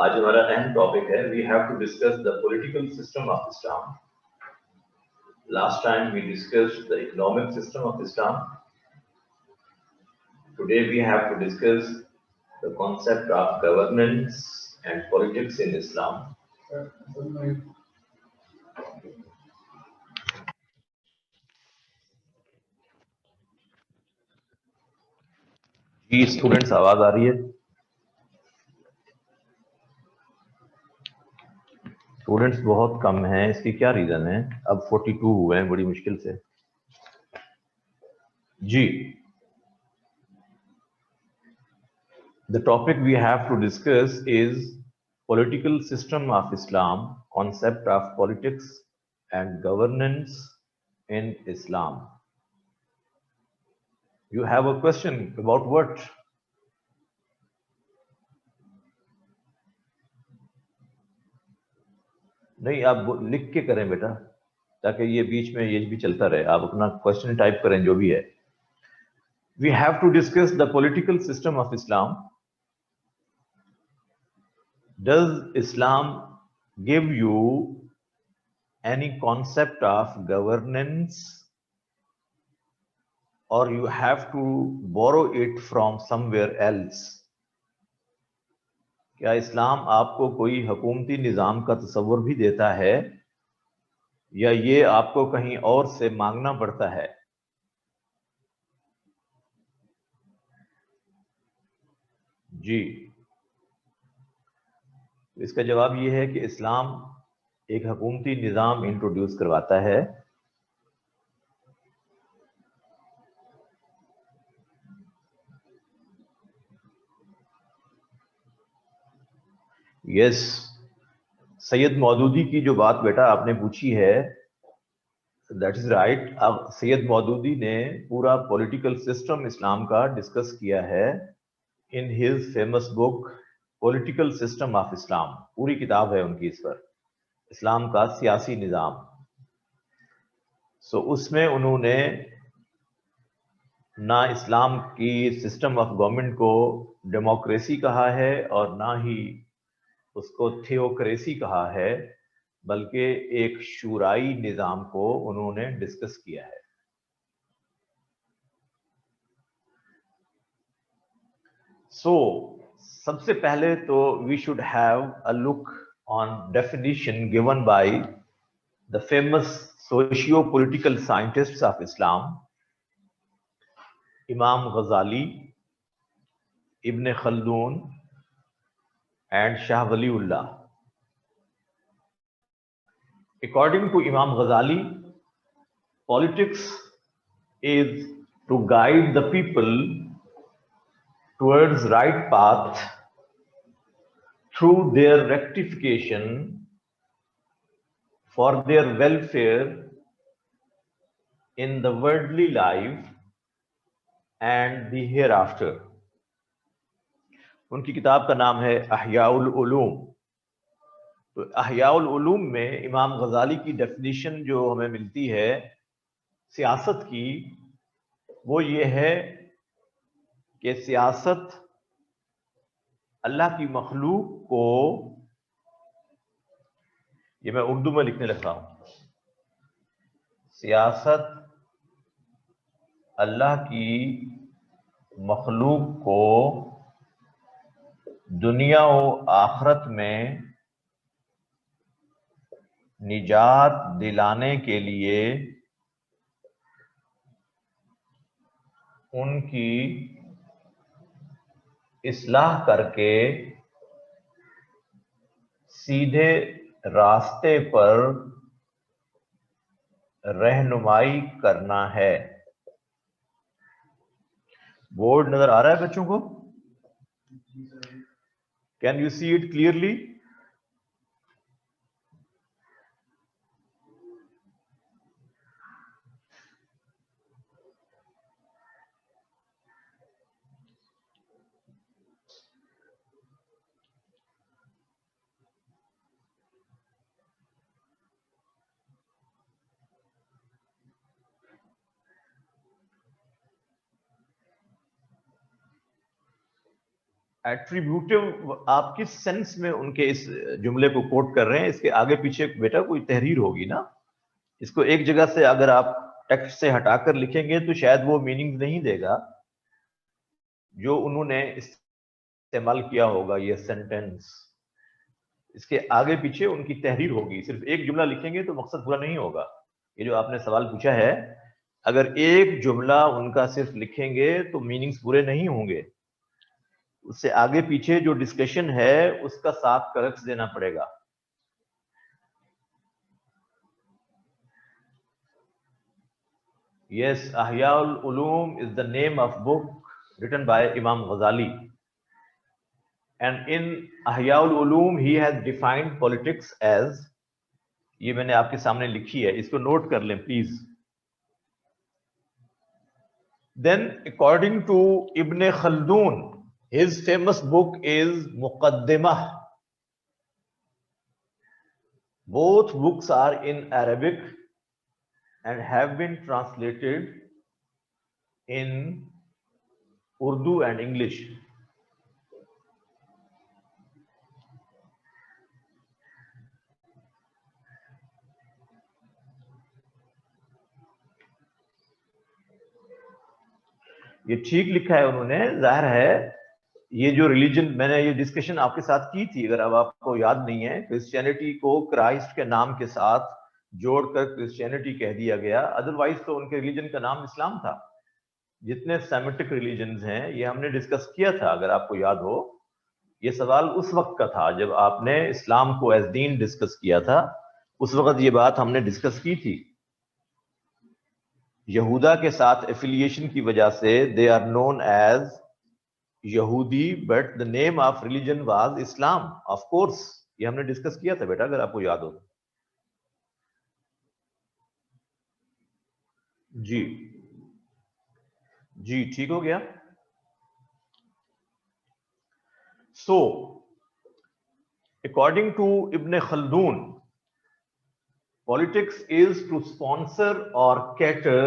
आज हमारा अहम टॉपिक है we have to discuss the political system of Islam. Last time we discussed the economic system of Islam. Today we have to discuss the concept of governance and politics in Islam. जी students, आवाज आ रही है? Students बहुत कम हैं, इसकी क्या reason है? अब 42 हुए हैं बड़ी मुश्किल से. जी, the topic we have to discuss is political system of Islam, concept of politics and governance in Islam. You have a question about what? नहीं, आप लिख के करें बेटा, ताकि ये बीच में ये भी चलता रहे. आप अपना क्वेश्चन टाइप करें जो भी है. We have to discuss the political system of Islam. Does Islam give you any concept of governance, or you have to borrow it from somewhere else? क्या इस्लाम आपको कोई हुकूमती निज़ाम का तस्वुर भी देता है, या ये आपको कहीं और से मांगना पड़ता है? जी, इसका जवाब ये है कि इस्लाम एक हुकूमती निज़ाम इंट्रोड्यूस करवाता है. यस, सैयद मौदूदी की जो बात बेटा आपने पूछी है, दैट इज राइट. अब सैयद मौदूदी ने पूरा पॉलिटिकल सिस्टम इस्लाम का डिस्कस किया है in his famous book political system of इस्लाम. पूरी किताब है उनकी इस पर, इस्लाम का सियासी निज़ाम. सो उसमें उन्होंने ना इस्लाम की सिस्टम ऑफ गवर्नमेंट को डेमोक्रेसी कहा है और ना ही उसको थियोक्रेसी कहा है, बल्कि एक शूराई निज़ाम को उन्होंने डिस्कस किया है. सो सबसे पहले तो we should have a look on definition given by the famous socio political scientists of Islam, Imam Ghazali, ibn Khaldun and Shah Waliullah. According to Imam Ghazali, politics is to guide the people towards right path through their rectification for their welfare in the worldly life and the hereafter. उनकी किताब का नाम है अहयाउल उलूम. तो अहयाउल उलूम में इमाम गजाली की डेफिनेशन जो हमें मिलती है सियासत की, वो ये है कि सियासत अल्लाह की मखलूक को, ये मैं उर्दू में लिखने लगा हूं, सियासत अल्लाह की मखलूक को दुनिया और आखिरत में निजात दिलाने के लिए उनकी इस्लाह करके सीधे रास्ते पर रहनुमाई करना है. बोर्ड नजर आ रहा है बच्चों को? Can you see it clearly? Attributive आप किस सेंस में उनके इस जुमले को कोट कर रहे हैं? इसके आगे पीछे बेटा कोई तहरीर होगी ना। इसको एक जगह से अगर आप टेक्स्ट से हटाकर लिखेंगे तो शायद वो मीनिंग नहीं देगा जो उन्होंने इस्तेमाल किया होगा ये सेंटेंस। इसके आगे पीछे उनकी तहरीर होगी। सिर्फ एक जुमला लिखेंगे तो मकसद पूरा नहीं होगा। ये जो आपने सवाल पूछा है, अगर एक जुमला उनका सिर्फ लिखेंगे तो मीनिंग्स पूरे नहीं होंगे। उससे आगे पीछे जो डिस्कशन है उसका साथ करेक्ट देना पड़ेगा। Yes, Ahya'ul Ulum is the name of book written by Imam Ghazali. And in Ahya'ul Ulum he has defined politics as, ये मैंने आपके सामने लिखी है, इसको नोट कर लें please. Then according to Ibn Khaldun, his famous book is Muqaddimah. Both books are in Arabic and have been translated in Urdu and English. ये ठीक लिखा है उन्होंने। जाहिर है ये जो रिलीजन, मैंने ये डिस्कशन आपके साथ की थी, अगर अब आपको याद नहीं है, क्रिश्चियनिटी को क्राइस्ट के नाम के साथ जोड़कर क्रिश्चियनिटी कह दिया गया। अदरवाइज तो उनके रिलीजन का नाम इस्लाम था। जितने सेमिटिक रिलीजन्स हैं ये हमने डिस्कस किया था, अगर आपको याद हो। ये सवाल उस वक्त का था जब आपने इस्लाम को एज दीन डिस्कस किया था। उस वक्त ये बात हमने डिस्कस की थी। यहूदा के साथ एफिलिएशन की वजह से दे आर नोन एज यहूदी, but the name of religion was Islam. Of course ये हमने डिस्कस किया था बेटा, अगर आपको याद हो। जी जी ठीक हो गया। So according to Ibn Khaldun, politics is to sponsor or cater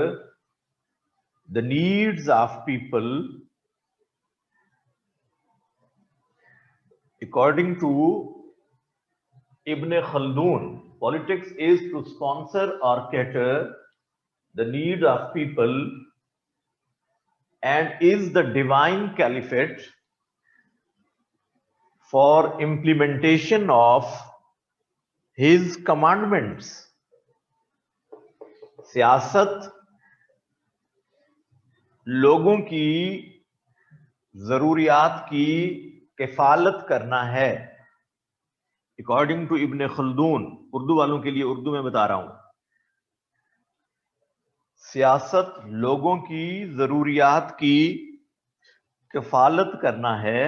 the needs of people. According to Ibn Khaldun, politics is to sponsor or cater the need of people and is the divine caliphate for implementation of his commandments. सियासत लोगों की जरूरियात की किफालत करना है। According to Ibn Khaldun, Urdu वालों के लिए उर्दू में बता रहा हूं, सियासत लोगों की जरूरियात की किफालत करना है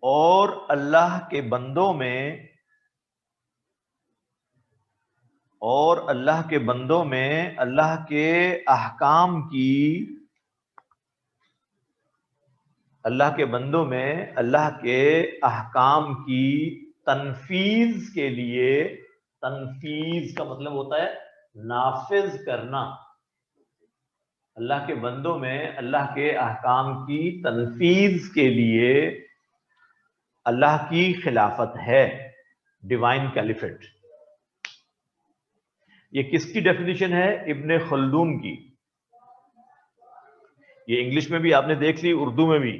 और अल्लाह के बंदों में अल्लाह के अहकाम की, अल्लाह के बंदों में अल्लाह के अहकाम की तनफीज के लिए, तनफीज का मतलब होता है नाफिज करना, अल्लाह के बंदों में अल्लाह के अहकाम की तनफीज के लिए अल्लाह की खिलाफत है, डिवाइन कैलिफेट। ये किसकी डेफिनेशन है? इब्न खल्दून की। ये इंग्लिश में भी आपने देख ली, उर्दू में भी।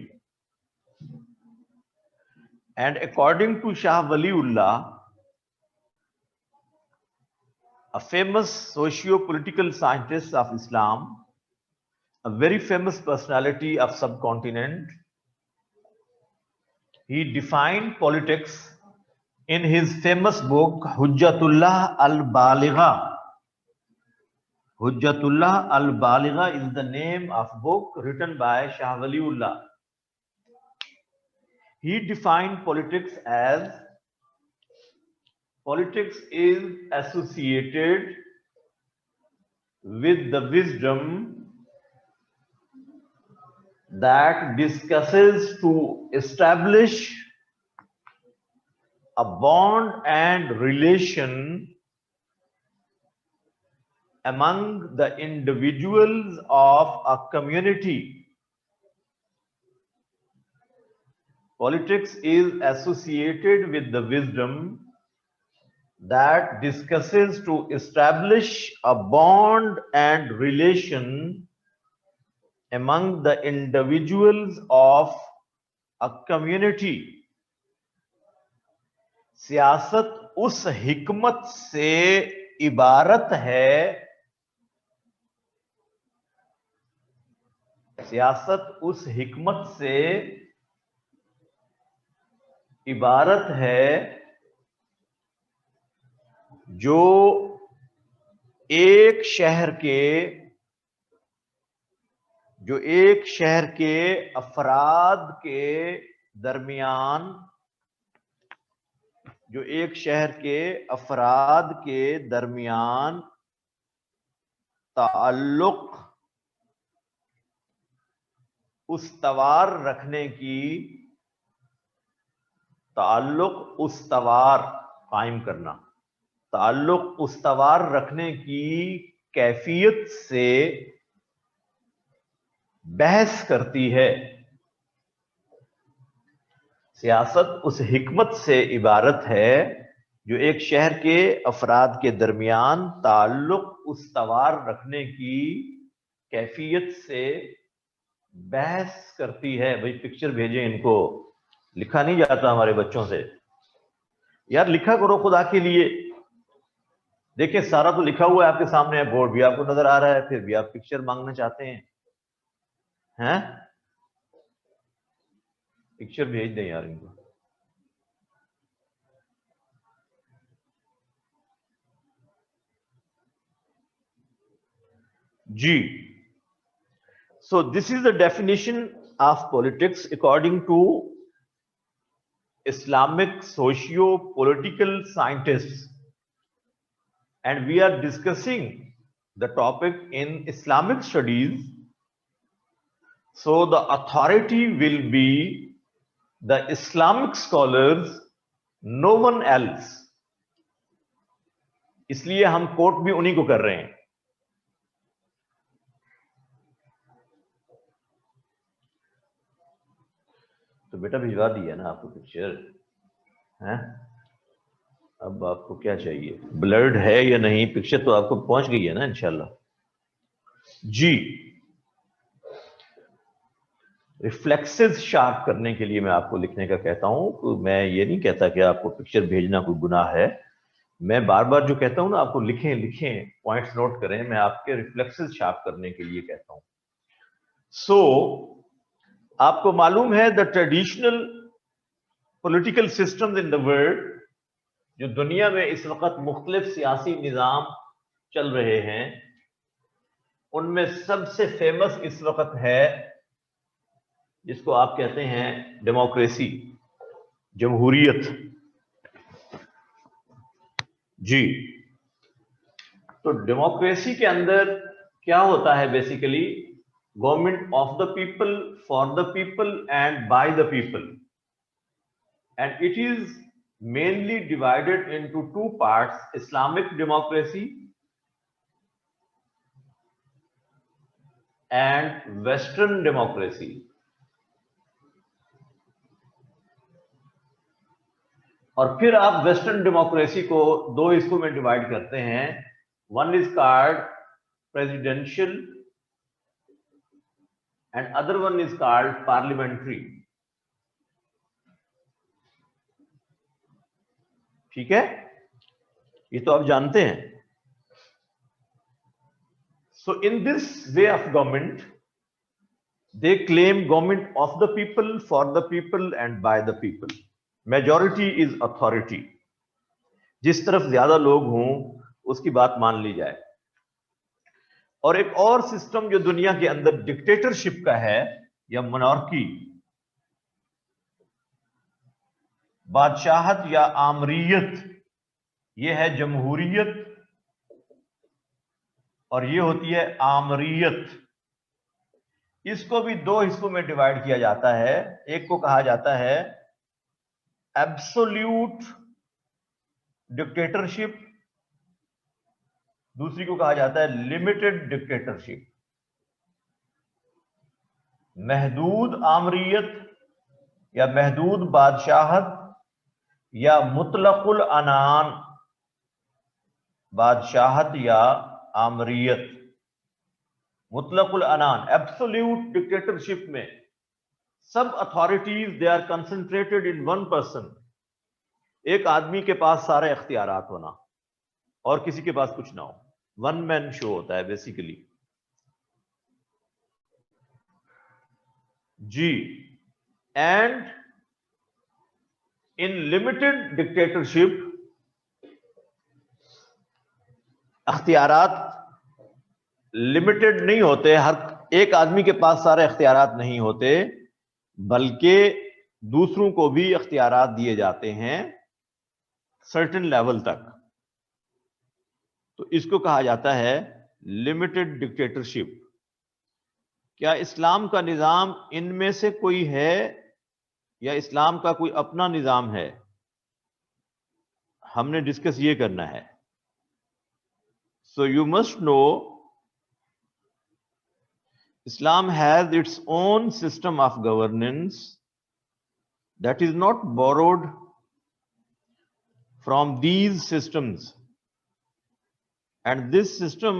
And according to Shah Waliullah, a famous socio-political scientist of Islam, a very famous personality of subcontinent, he defined politics in his famous book Hujjatullah al-Baligha. Hujjatullah al-Baligha is the name of book written by Shah Waliullah. He defined politics as, politics is associated with the wisdom that discusses to establish a bond and relation among the individuals of a community Politics is associated with the wisdom that discusses to establish a bond and relation among the individuals of a community. सियासत उस हिकमत से इबारत है, सियासत उस हिकमत से इबारत है जो एक शहर के अफराद के दरमियान ताल्लुक उस्तवार रखने की कैफियत से बहस करती है। सियासत उस हिकमत से इबारत है जो एक शहर के अफराद के दरमियान ताल्लुक उस्तवार रखने की कैफियत से बहस करती है। भाई पिक्चर भेजें इनको, लिखा नहीं जाता हमारे बच्चों से। यार लिखा करो खुदा के लिए। देखिए सारा तो लिखा हुआ है आपके सामने है, बोर्ड भी आपको नजर आ रहा है, फिर भी आप पिक्चर मांगना चाहते हैं? पिक्चर भेज दें यार इनको। जी, so this is the definition of politics according to Islamic socio-political scientists, and we are discussing the topic in Islamic studies, so the authority will be the Islamic scholars, no one else. इसलिए हम coat भी उन्हीं को कर रहे हैं। तो बेटा भिजवा दिया ना आपको पिक्चर, हैं? अब आपको क्या चाहिए? ब्लर्ड है या नहीं? पिक्चर तो आपको पहुंच गई है ना इंशाल्लाह। जी, रिफ्लेक्सेस शार्प करने के लिए मैं आपको लिखने का कहता हूं। तो मैं ये नहीं कहता कि आपको पिक्चर भेजना कोई गुनाह है। मैं बार बार जो कहता हूं ना आपको लिखें, पॉइंट्स नोट करें, मैं आपके रिफ्लेक्सेस शार्प करने के लिए कहता हूं। सो आपको मालूम है the traditional political systems in the world, जो दुनिया में इस वक्त मुख्तलिफ सियासी निज़ाम चल रहे हैं, उनमें सबसे फेमस इस वक्त है जिसको आप कहते हैं डेमोक्रेसी, जमहूरियत। जी, तो डेमोक्रेसी के अंदर क्या होता है? Basically government of the people, for the people and by the people, and it is mainly divided into two parts: Islamic democracy and Western democracy. और फिर आप वेस्टर्न डेमोक्रेसी को दो हिस्सों में डिवाइड करते हैं। One is called presidential and other one is called parliamentary. ठीक है, ये तो आप जानते हैं। So in this way of government they claim government of the people, for the people and by the people. Majority is authority, जिस तरफ ज्यादा लोग हों उसकी बात मान ली जाए। और एक और सिस्टम जो दुनिया के अंदर डिक्टेटरशिप का है या मोनार्की, बादशाहत या आमरीयत, यह है जमहूरियत और ये होती है आमरीयत। इसको भी दो हिस्सों में डिवाइड किया जाता है। एक को कहा जाता है एब्सोल्यूट डिक्टेटरशिप, दूसरी को कहा जाता है लिमिटेड डिक्टेटरशिप। महदूद आमरीयत या महदूद बादशाहत या मुतलकुल अनान बादशाहत या आमरियत। मुतलकुल अनान एब्सोल्यूट डिक्टेटरशिप में सब authorities they are concentrated in one person, एक आदमी के पास सारे इख्तियारात होना और किसी के पास कुछ ना हो, वन मैन शो होता है बेसिकली। जी, एंड इन लिमिटेड डिक्टेटरशिप अख्तियारात लिमिटेड नहीं होते, हर एक आदमी के पास सारे इख्तियारात नहीं होते, बल्कि दूसरों को भी इख्तियारात दिए जाते हैं सर्टेन लेवल तक। तो इसको कहा जाता है लिमिटेड डिक्टेटरशिप। क्या इस्लाम का निज़ाम इनमें से कोई है या इस्लाम का कोई अपना निज़ाम है? हमने डिस्कस ये करना है। So you must know Islam has its own system of governance that is not borrowed from these systems, and this system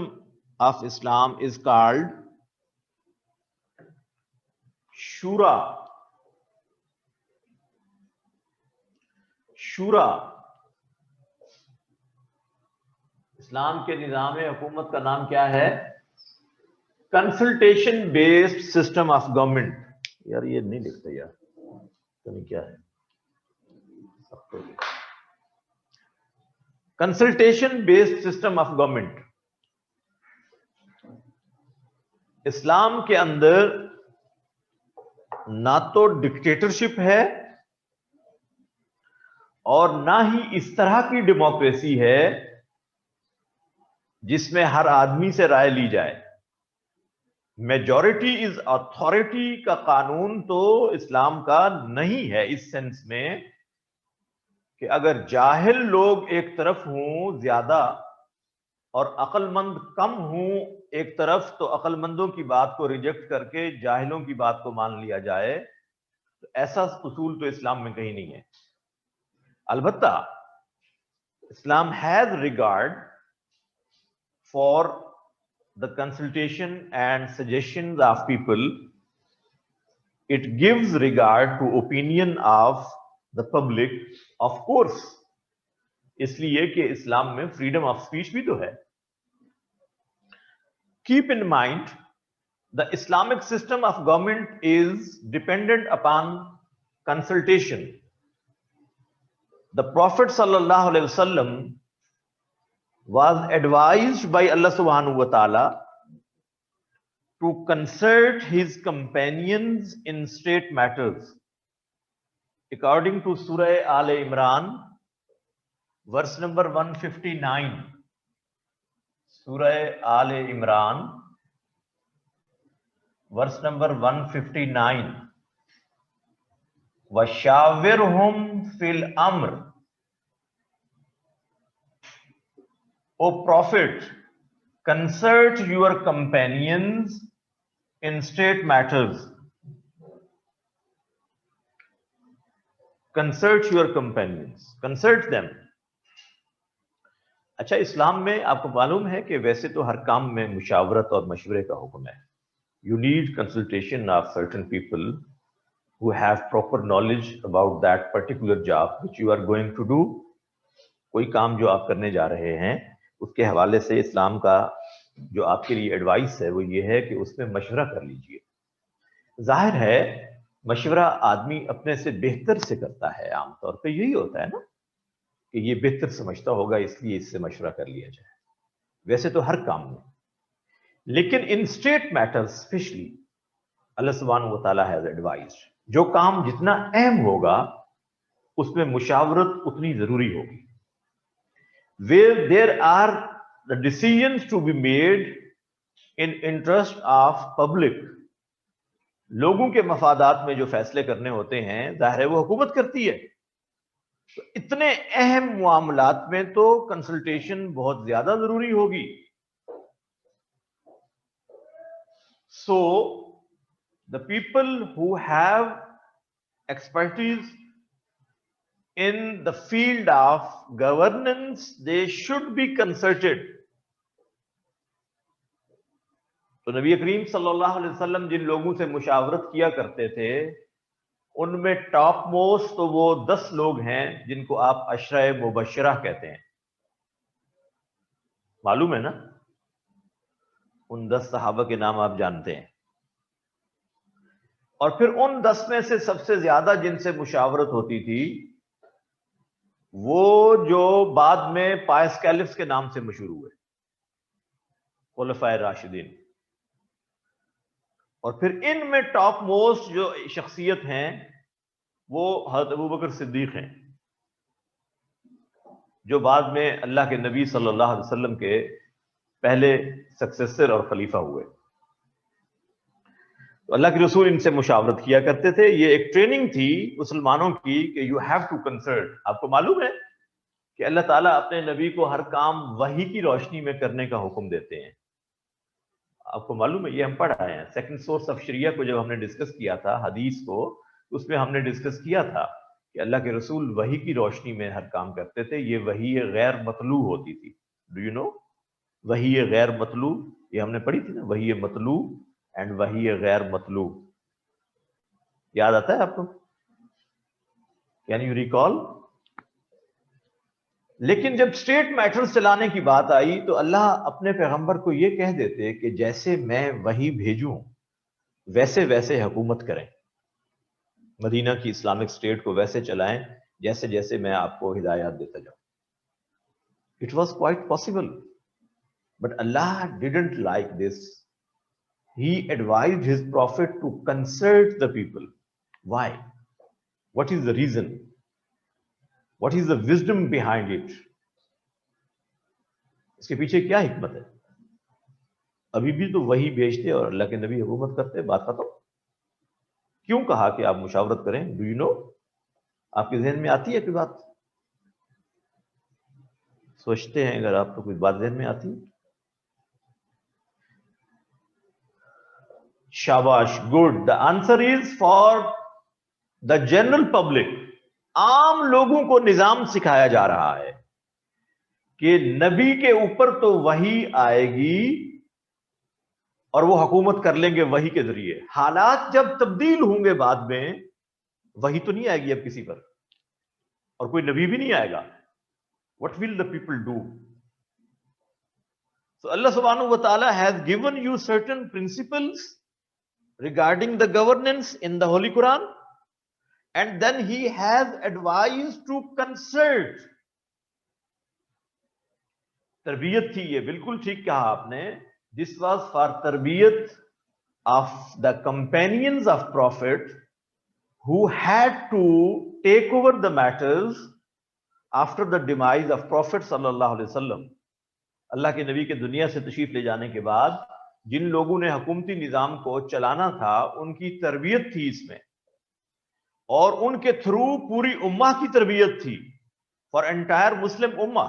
of Islam is called Shura. Shura Islam के निज़ाम हुकूमत का नाम क्या है? Consultation based system of government. यार ये नहीं लिखते यार, तो नहीं क्या है, consultation based system of government. Islam के अंदर ना तो डिक्टेटरशिप है और ना ही इस तरह की डेमोक्रेसी है जिसमें हर आदमी से राय ली जाए। मेजॉरिटी इज अथॉरिटी का कानून तो इस्लाम का नहीं है, इस सेंस में कि अगर जाहिल लोग एक तरफ हों ज्यादा और अक्लमंद कम हों एक तरफ, तो अक्लमंदों की बात को रिजेक्ट करके जाहिलों की बात को मान लिया जाए। तो ऐसा उसूल तो इस्लाम में कहीं नहीं है। अलबत्ता Islam has regard for the consultation and suggestions of people. It gives regard to opinion of the public, of course, इसलिए कि इस्लाम में freedom of speech भी तो है। Keep in mind, the Islamic system of government is dependent upon consultation. The Prophet sallallahu alaihi wasallam was advised by Allah subhanahu wa ta'ala to consult his companions in state matters. According to Surah Al Imran, verse number 159. Surah Al Imran, verse number 159. وَشَاوِرْهُمْ فِي الْأَمْرِ. O Prophet, consult your companions in state matters. Consult your companions. Consult them. अच्छा, इस्लाम में आपको मालूम है कि वैसे तो हर काम में मुशावरत और मशवरे का हुक्म है। You need consultation of certain people who have proper knowledge about that particular job which you are going to do. कोई काम जो आप करने जा रहे हैं उसके हवाले से इस्लाम का जो आपके लिए एडवाइस है वो ये है कि उसमें मशवरा कर लीजिए। जाहिर है मशवरा आदमी अपने से बेहतर से करता है, आमतौर पे यही होता है ना कि ये बेहतर समझता होगा इसलिए इससे मशवरा कर लिया जाए, वैसे तो हर काम में। लेकिन इन स्टेट मैटर्स स्पेशली अल्लाह सुब्हानहू व तआला हैज एडवाइज्ड, जो काम जितना अहम होगा उसमें मुशावरत उतनी जरूरी होगी। Where there are the decisions to be made in interest of public, लोगों के मफादात में जो फैसले करने होते हैं जाहिर है वो हुकूमत करती है। तो इतने अहम मामलात में तो कंसल्टेशन बहुत ज्यादा जरूरी होगी। So the people who have expertise in the field of governance, they should be consulted. तो नबी करीम सल्लल्लाहु अलैहि वसल्लम जिन लोगों से मुशावरत किया करते थे उनमें टॉप मोस्ट तो वो 10 लोग हैं जिनको आप अशरा मुबशरा कहते हैं। मालूम है ना, उन 10 सहाबा के नाम आप जानते हैं। और फिर उन 10 में से सबसे ज्यादा जिनसे मुशावरत होती थी वो जो बाद में पायस कैलिफ्स के नाम से मशहूर हुए, खुलफाए राशिदीन। और फिर इनमें टॉप मोस्ट जो शख्सियत हैं वो हज़रत अबू बकर सिद्दीक हैं, जो बाद में अल्लाह के नबी सल्लल्लाहु अलैहि वसल्लम के पहले सक्सेसर और खलीफा हुए। तो अल्लाह के रसूल इनसे मुशावरत किया करते थे। ये एक ट्रेनिंग थी मुसलमानों की कि यू हैव टू कंसल्ट। आपको मालूम है कि अल्लाह ताला अपने नबी को हर काम वही की रोशनी में करने का हुक्म देते हैं। आपको मालूम है, ये हम पढ़ आए हैं। सेकंड सोर्स ऑफ शरिया को जब हमने डिस्कस किया था, हदीस को, उसमें हमने डिस्कस किया था कि अल्लाह के रसूल वही की रोशनी में हर काम करते थे। ये वही गैर मतलू होती थी। डू यू नो वही गैर मतलू, ये हमने पढ़ी थी ना, वही मतलू एंड वही गैर मतलू। याद आता है आपको? Can you recall? लेकिन जब स्टेट मैटर्स चलाने की बात आई तो अल्लाह अपने पैगंबर को यह कह देते कि जैसे मैं वही भेजूं वैसे वैसे हुकूमत करें, मदीना की इस्लामिक स्टेट को वैसे चलाएं जैसे जैसे मैं आपको हिदायत देता जाऊं। It was quite possible, but Allah didn't like this. He advised his prophet to consult the people. Why? What is the reason? What is the wisdom behind it? इसके पीछे क्या हिकमत है? अभी भी तो वही भेजते और अल्लाह के नबी हुकूमत करते, बात खत्म। क्यों कहा कि आप मुशावरत करें? Do you no? आपके जहन में आती है कोई बात? सोचते हैं अगर आपको कोई बात जहन में आती है। शाबाश, good. The answer is for the general public. आम लोगों को निजाम सिखाया जा रहा है कि नबी के ऊपर तो वही आएगी और वो हुकूमत कर लेंगे वही के जरिए। हालात जब तब्दील होंगे बाद में, वही तो नहीं आएगी अब किसी पर, और कोई नबी भी नहीं आएगा। What will the people do? So Allah सुब्हानहू व तआला has given you certain principles regarding the governance in the Holy Quran, and then he has advised to consult. तरबियत थी ये, बिल्कुल ठीक कहा आपने। This was for तरबियत of the companions of Prophet who had to take over the matters after the demise of Prophet sallallahu alaihi wasallam. अल्लाह के नबी के दुनिया से तशरीफ ले जाने के बाद जिन लोगों ने हुकूमती निजाम को चलाना था उनकी तरबियत थी इसमें, और उनके थ्रू पूरी उम्मा की तरबियत थी, for entire Muslim ummah.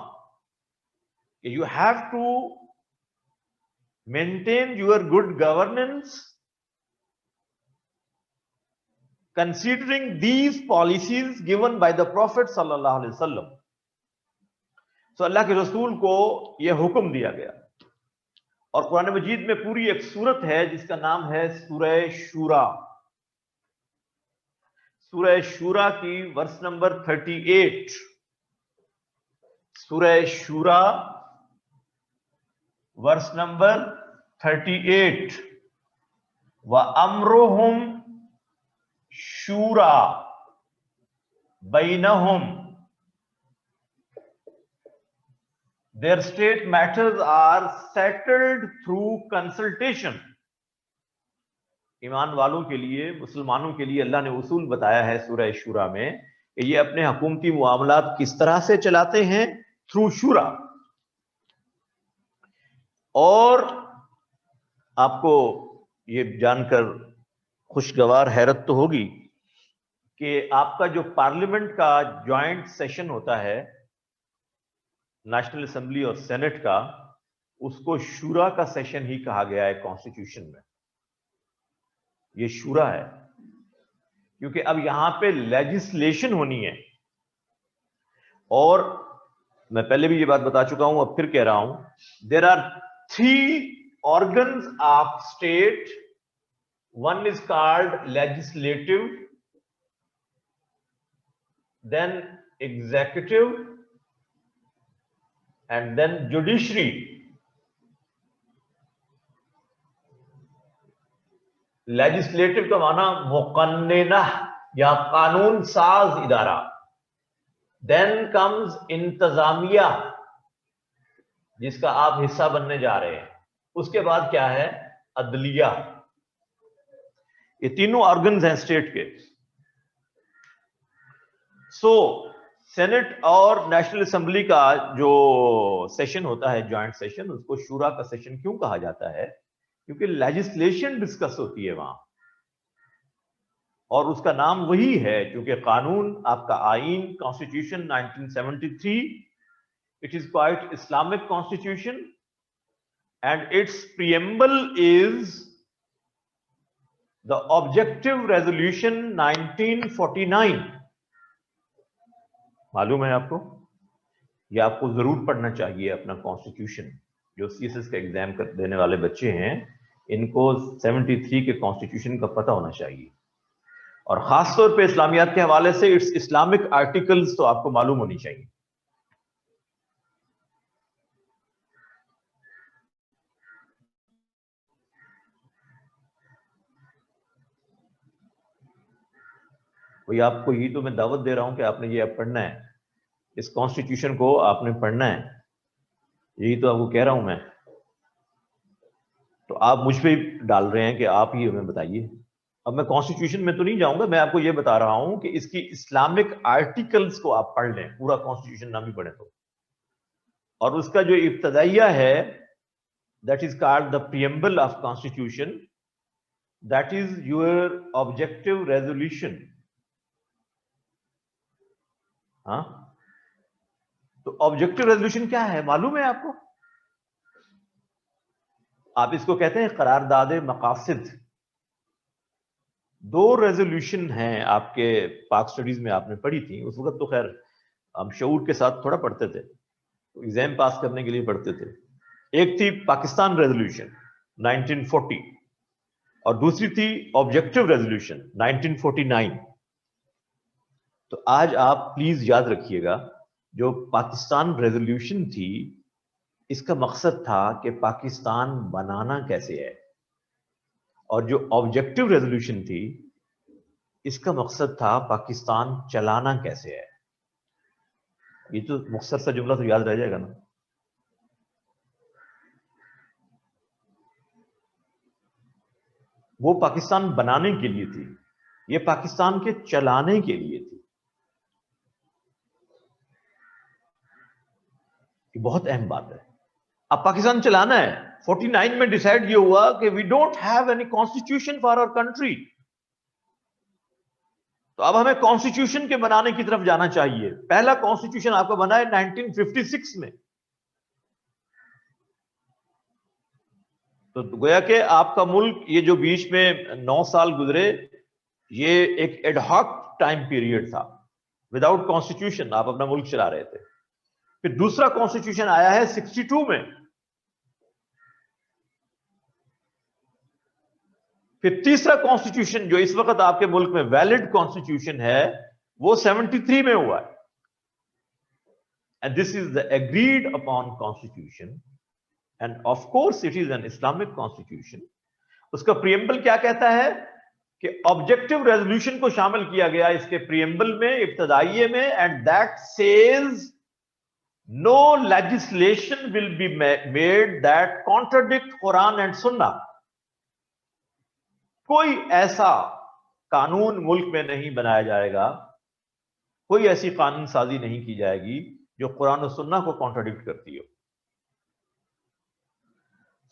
You have to maintain your good governance considering these policies given by the prophet सल्लल्लाहु अलैहि वसल्लम। तो अल्लाह के रसूल को यह हुक्म दिया गया। और कुरान मजीद में पूरी एक सूरत है जिसका नाम है सूरह शूरा। सूरह शूरा की वर्स नंबर 38। सूरह शूरा वर्स नंबर 38। व अम्रुहुम शूरा बैनहुम। Their state matters are settled through consultation. ईमान वालों के लिए, मुसलमानों के लिए अल्लाह ने उसूल बताया है सूरह शूरा में कि ये अपने हुकूमती मामलात किस तरह से चलाते हैं, थ्रू शूरा। और आपको ये जानकर खुशगवार हैरत तो होगी कि आपका जो पार्लियामेंट का ज्वाइंट सेशन होता है नेशनल असेंबली और सेनेट का, उसको शूरा का सेशन ही कहा गया है कॉन्स्टिट्यूशन में। ये शूरा है। क्योंकि अब यहां पे लेजिस्लेशन होनी है। और मैं पहले भी ये बात बता चुका हूं, अब फिर कह रहा हूं, there are 3 organs of state. One is called legislative, then executive, and then judiciary. Legislative का माना मुकन्निना या कानून साज इदारा। देन कम्स इंतजामिया, जिसका आप हिस्सा बनने जा रहे हैं। उसके बाद क्या है? अदलिया। ये तीनों ऑर्गन्स हैं स्टेट के। सो सेनेट और नेशनल असेंबली का जो सेशन होता है, जॉइंट सेशन, उसको शूरा का सेशन क्यों कहा जाता है? क्योंकि लेजिस्लेशन डिस्कस होती है वहां, और उसका नाम वही है क्योंकि कानून, आपका आईन, constitution 1973, it is quite Islamic constitution and it's preamble is the objective resolution 1949। मालूम है आपको? यह आपको जरूर पढ़ना चाहिए अपना कॉन्स्टिट्यूशन। जो सीएसएस का एग्जाम देने वाले बच्चे हैं, इनको 73 के कॉन्स्टिट्यूशन का पता होना चाहिए, और खासतौर पे इस्लामियात के हवाले से इट्स इस्लामिक आर्टिकल्स तो आपको मालूम होनी चाहिए। वही आपको, यही तो मैं दावत दे रहा हूं कि आपने ये अब पढ़ना है, इस कॉन्स्टिट्यूशन को आपने पढ़ना है, यही तो आपको कह रहा हूं मैं। तो आप मुझ पे डाल रहे हैं कि आप ही हमें बताइए। अब मैं कॉन्स्टिट्यूशन में तो नहीं जाऊंगा, मैं आपको ये बता रहा हूं कि इसकी इस्लामिक आर्टिकल्स को आप पढ़ लें, पूरा कॉन्स्टिट्यूशन ना भी पढ़े तो। और उसका जो इब्तदाइया है, that is called the preamble of constitution, that is your objective resolution. हाँ, तो ऑब्जेक्टिव रेजोल्यूशन क्या है मालूम है आपको? आप इसको कहते हैं करारदाद मकासिद। 2 रेजोल्यूशन हैं आपके पाक स्टडीज में, आपने पढ़ी थी उस वक्त, तो खैर हम शऊर के साथ थोड़ा पढ़ते थे, तो एग्जाम पास करने के लिए पढ़ते थे। एक थी पाकिस्तान रेजोल्यूशन 1940 और दूसरी थी ऑब्जेक्टिव रेजोल्यूशन 1949। तो आज आप प्लीज याद रखिएगा, जो पाकिस्तान रेजोल्यूशन थी, इसका मकसद था कि पाकिस्तान बनाना कैसे है, और जो ऑब्जेक्टिव रेजोल्यूशन थी, इसका मकसद था पाकिस्तान चलाना कैसे है। ये तो मुख्तसर सा जुमला तो याद रह जाएगा ना। वो पाकिस्तान बनाने के लिए थी, ये पाकिस्तान के चलाने के लिए थी। ये बहुत अहम बात है। अब पाकिस्तान चलाना है। 49 में डिसाइड ये हुआ कि we don't have any constitution for our country, तो अब हमें कॉन्स्टिट्यूशन के बनाने की तरफ जाना चाहिए। पहला कॉन्स्टिट्यूशन आपका बना है 1956 में। तो गोया कि आपका मुल्क, ये जो बीच में 9 साल गुजरे, ये एक एडहॉक टाइम पीरियड था। विदाउट कॉन्स्टिट्यूशन आप अपना मुल्क चला रहे थे। फिर दूसरा कॉन्स्टिट्यूशन आया है 62 में। फिर तीसरा कॉन्स्टिट्यूशन जो इस वक्त आपके मुल्क में वैलिड कॉन्स्टिट्यूशन है, वो 73 में हुआ है। And this is the agreed upon constitution, end of course it is an Islamic constitution. उसका प्रीएम्बल क्या कहता है कि ऑब्जेक्टिव रेजोल्यूशन को शामिल किया गया इसके प्रीएम्बल में, इब्तदाइये में, and that says no legislation will be made that contradict Quran and Sunnah. कोई ऐसा कानून मुल्क में नहीं बनाया जाएगा, कोई ऐसी कानून साजी नहीं की जाएगी जो कुरान और सुन्ना को कॉन्ट्राडिक्ट करती हो।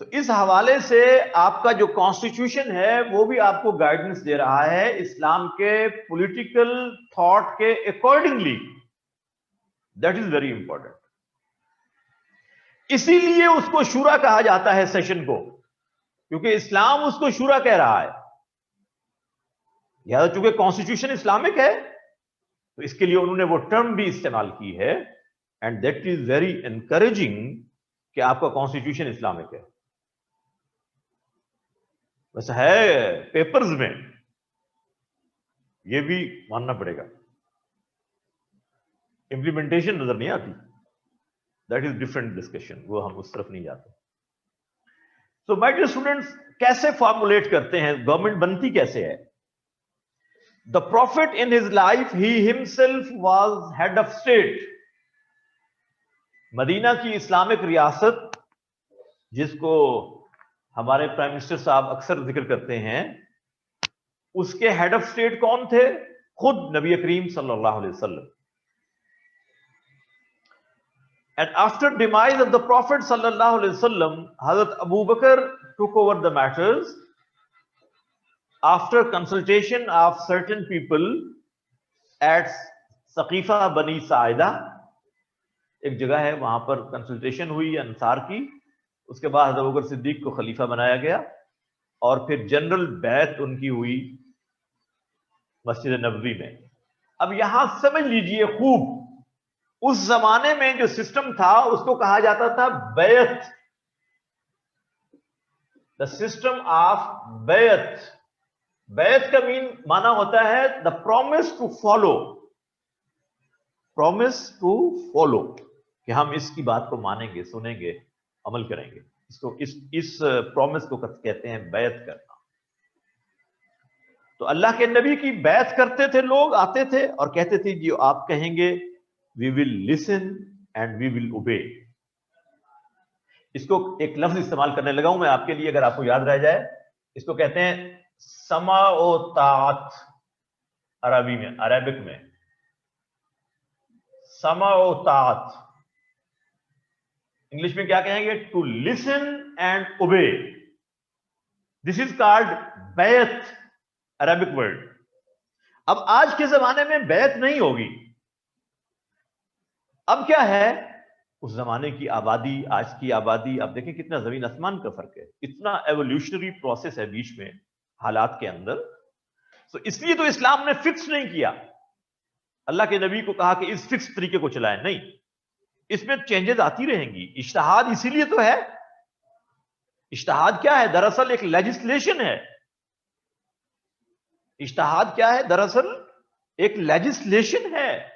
तो इस हवाले से आपका जो कॉन्स्टिट्यूशन है, वो भी आपको गाइडेंस दे रहा है इस्लाम के पॉलिटिकल थॉट के accordingly. That is very important. इसीलिए उसको शूरा कहा जाता है सेशन को, क्योंकि इस्लाम उसको शूरा कह रहा है। या चूंकि कॉन्स्टिट्यूशन इस्लामिक है तो इसके लिए उन्होंने वो टर्म भी इस्तेमाल की है, and that is very encouraging कि आपका कॉन्स्टिट्यूशन इस्लामिक है। वैसे है पेपर्स में, ये भी मानना पड़ेगा, इंप्लीमेंटेशन नजर नहीं आती, दैट इज डिफरेंट डिस्कशन, वो हम उस तरफ नहीं जाते। सो माय डियर स्टूडेंट्स, कैसे फॉर्मुलेट करते हैं, गवर्नमेंट बनती कैसे है? The prophet in his life he himself was head of state. Medina की इस्लामिक रियासत, जिसको हमारे प्राइम मिनिस्टर साहब अक्सर जिक्र करते हैं, उसके हेड ऑफ स्टेट कौन थे? खुद नबी करीम सल्लल्लाहु अलैहि वसल्लम। And after demise of the Prophet sallallahu alaihi wasallam, Hazrat Abu Bakr took over the matters after consultation of certain people at Saqifa Bani Saida. एक जगह है, वहां पर कंसल्टेशन हुई अंसार की। उसके बाद हज़रत अबू बकर सिद्दीक को खलीफा बनाया गया और फिर जनरल बैत उनकी हुई मस्जिद नबवी में। अब यहां समझ लीजिए खूब, उस जमाने में जो सिस्टम था उसको कहा जाता था बैत, द सिस्टम ऑफ बैत। बैत का माना होता है the promise to follow, promise to follow, कि हम इसकी बात को मानेंगे, सुनेंगे, अमल करेंगे। इसको इस प्रॉमिस को कहते हैं बैत करना। तो अल्लाह के नबी की बैत करते थे लोग, आते थे और कहते थे जो आप कहेंगे we will listen and we will obey. इसको एक लफ्ज इस्तेमाल करने लगा हूं मैं आपके लिए, अगर आपको याद रह जाए। इसको कहते हैं समा ओ तात, अरबी में, अरेबिक में समा ओ तात। इंग्लिश में क्या कहेंगे? To listen and obey. This is called bait, Arabic word. अब आज के जमाने में बैत नहीं होगी। अब क्या है? उस जमाने की आबादी, आज की आबादी, आप देखें कितना जमीन आसमान का फर्क है, इतना एवोल्यूशनरी प्रोसेस है बीच में हालात के अंदर। तो इसलिए तो इस्लाम ने फिक्स नहीं किया, अल्लाह के नबी को कहा कि इस फिक्स तरीके को चलाएं, नहीं, इसमें चेंजेस आती रहेंगी। इज्तिहाद इसीलिए तो है। इज्तिहाद क्या है? दरअसल एक लेजिस्लेशन है। इज्तिहाद क्या है? दरअसल एक लेजिस्लेशन है,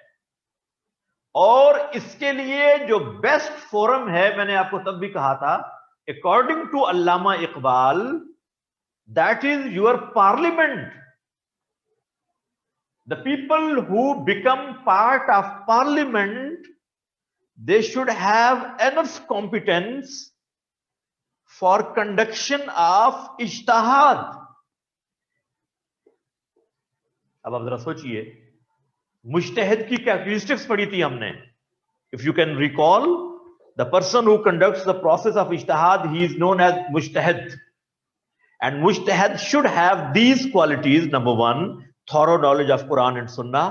और इसके लिए जो बेस्ट फोरम है, मैंने आपको तब भी कहा था, according to Allama Iqbal, that is your parliament. The people who become part of parliament, they should have enough competence for conduction of ijtihad। अब आप जरा सोचिए, मुज्तहिद की कैरेक्टरिस्टिक्स पढ़ी थी हमने। If you can recall, the person who conducts the process of इज्तिहाद, he is known as मुज्तहिद, एंड मुज्तहिद should have these qualities. Number 1, thorough knowledge of Quran and sunnah,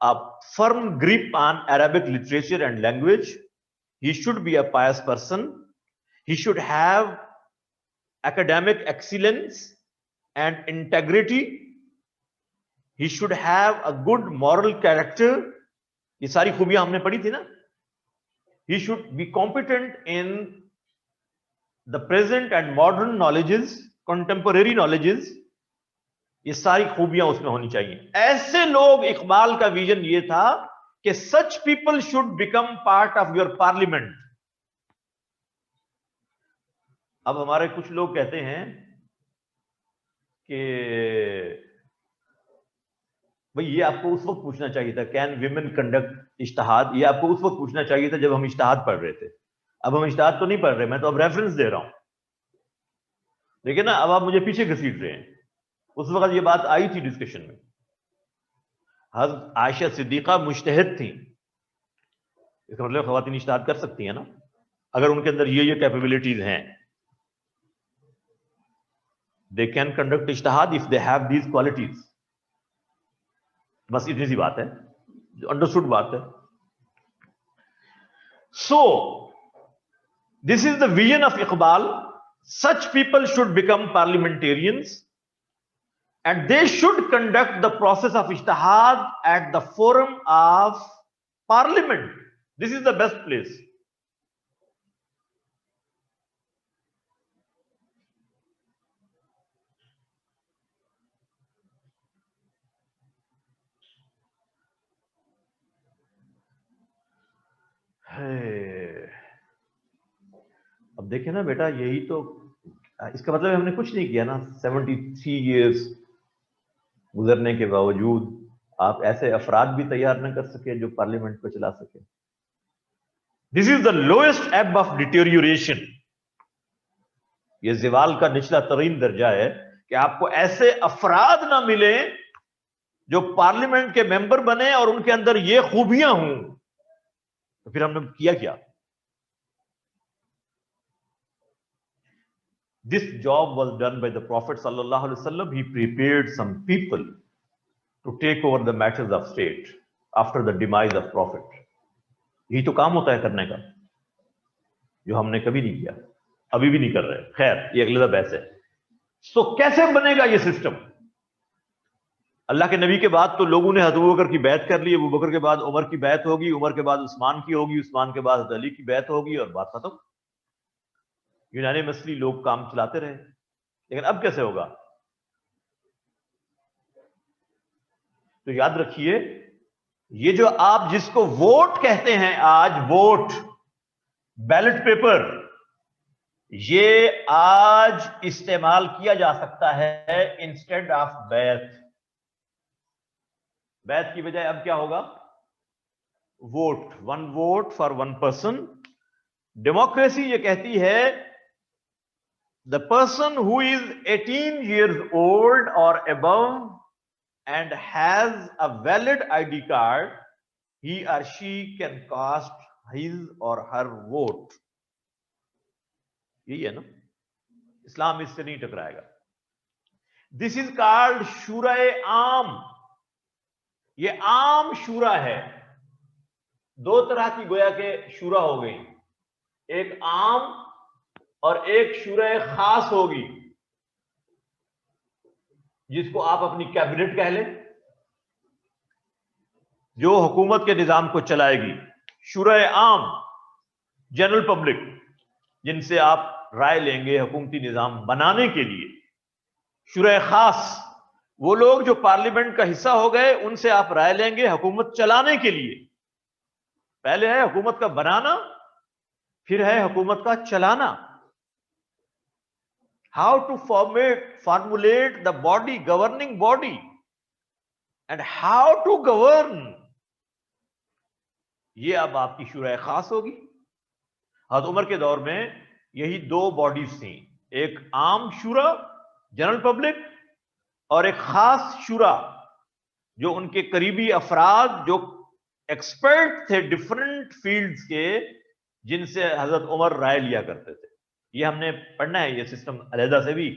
a firm grip on Arabic literature and language. He should be a pious person. He should have academic excellence and integrity. He should have a good moral character. ये सारी खूबियां हमने पढ़ी थी ना। He should be competent in the present and modern knowledges, contemporary knowledges. ये सारी खूबियां उसमें होनी चाहिए। ऐसे लोग, इकबाल का विजन ये था कि सच people should become part of your parliament. अब हमारे कुछ लोग कहते हैं कि भाई ये आपको उस वक्त पूछना चाहिए था, कैन विमेन कंडक्ट इज्तिहाद, ये आपको उस वक्त पूछना चाहिए था जब हम इज्तिहाद पढ़ रहे थे। अब हम इज्तिहाद तो नहीं पढ़ रहे, मैं तो अब रेफरेंस दे रहा हूं। देखिए ना, अब आप मुझे पीछे घसीट रहे हैं। उस वक्त ये बात आई थी डिस्कशन में। हज़रत आयशा सिद्दीक़ा मुज्तहिद थी, इसका मतलब ख़वातीन इज्तिहाद कर सकती हैं ना, अगर उनके अंदर ये कैपेबिलिटीज हैं। दे कैन कंडक्ट इज्तिहाद if they have these qualities. बस इतनी सी बात है, जो अंडरस्टूड बात है। So this is the vision of Iqbal. Such people should become parliamentarians, and they should conduct the process of ijtihad at the forum of parliament. This is the best place. अब देखिए ना बेटा, यही तो, इसका मतलब हमने कुछ नहीं किया ना। 73 इयर्स गुजरने के बावजूद आप ऐसे अफराद भी तैयार न कर सके जो पार्लियामेंट को चला सके। दिस इज द लोएस्ट एब ऑफ डिटेरियोरेशन। ये ज़िवाल का निचला तरीन दर्जा है कि आपको ऐसे अफराद ना मिले जो पार्लियामेंट के मेंबर बने और उनके अंदर ये खूबियां हों। तो फिर हमने किया क्या? This job was done by the Prophet sallallahu alaihi wasallam. He prepared some people to take over the matters of state after the demise of Prophet. यही तो काम होता है करने का, जो हमने कभी नहीं किया, अभी भी नहीं कर रहे। खैर, ये अगला बहस है। सो कैसे बनेगा ये सिस्टम? अल्लाह के नबी के बाद तो लोगों ने हज़रत अबू बकर की बैत कर ली, अबू बकर के बाद उमर की बैत होगी, उमर के बाद उस्मान की होगी, उस्मान के बाद हज़रत अली की बैत होगी और बात खत्म। यूनानिमसली लोग काम चलाते रहे। लेकिन अब कैसे होगा? तो याद रखिए, ये जो आप जिसको वोट कहते हैं आज, वोट, बैलेट पेपर, ये आज इस्तेमाल किया जा सकता है इंस्टेड ऑफ बैत। बैत की बजाय अब क्या होगा? Vote, one vote for one person. Democracy ये कहती है the person who is 18 years old or above and has a valid ID card, he or she can cast his or her vote. यही है ना? इस्लाम इससे नहीं टकराएगा। This is called शूराए आम। ये आम शूरा है। दो तरह की गोया के शूरा हो गई, एक आम और एक शूरा खास होगी, जिसको आप अपनी कैबिनेट कह लें, जो हुकूमत के निजाम को चलाएगी। शूरा आम, जनरल पब्लिक, जिनसे आप राय लेंगे हुकूमती निजाम बनाने के लिए। शूरा खास, वो लोग जो पार्लियामेंट का हिस्सा हो गए, उनसे आप राय लेंगे हुकूमत चलाने के लिए। पहले है हुकूमत का बनाना, फिर है हुकूमत का चलाना। How to formulate the body, governing body, and how to govern, ये अब आपकी शूरा खास होगी। हज़रत उमर के दौर में यही दो बॉडीज थी, एक आम शूरा, जनरल पब्लिक, और एक खास शूरा, जो उनके करीबी अफराद, जो एक्सपर्ट थे डिफरेंट फील्ड्स के, जिनसे हजरत उमर राय लिया करते थे। ये हमने पढ़ना है, ये सिस्टम अलहदा से भी।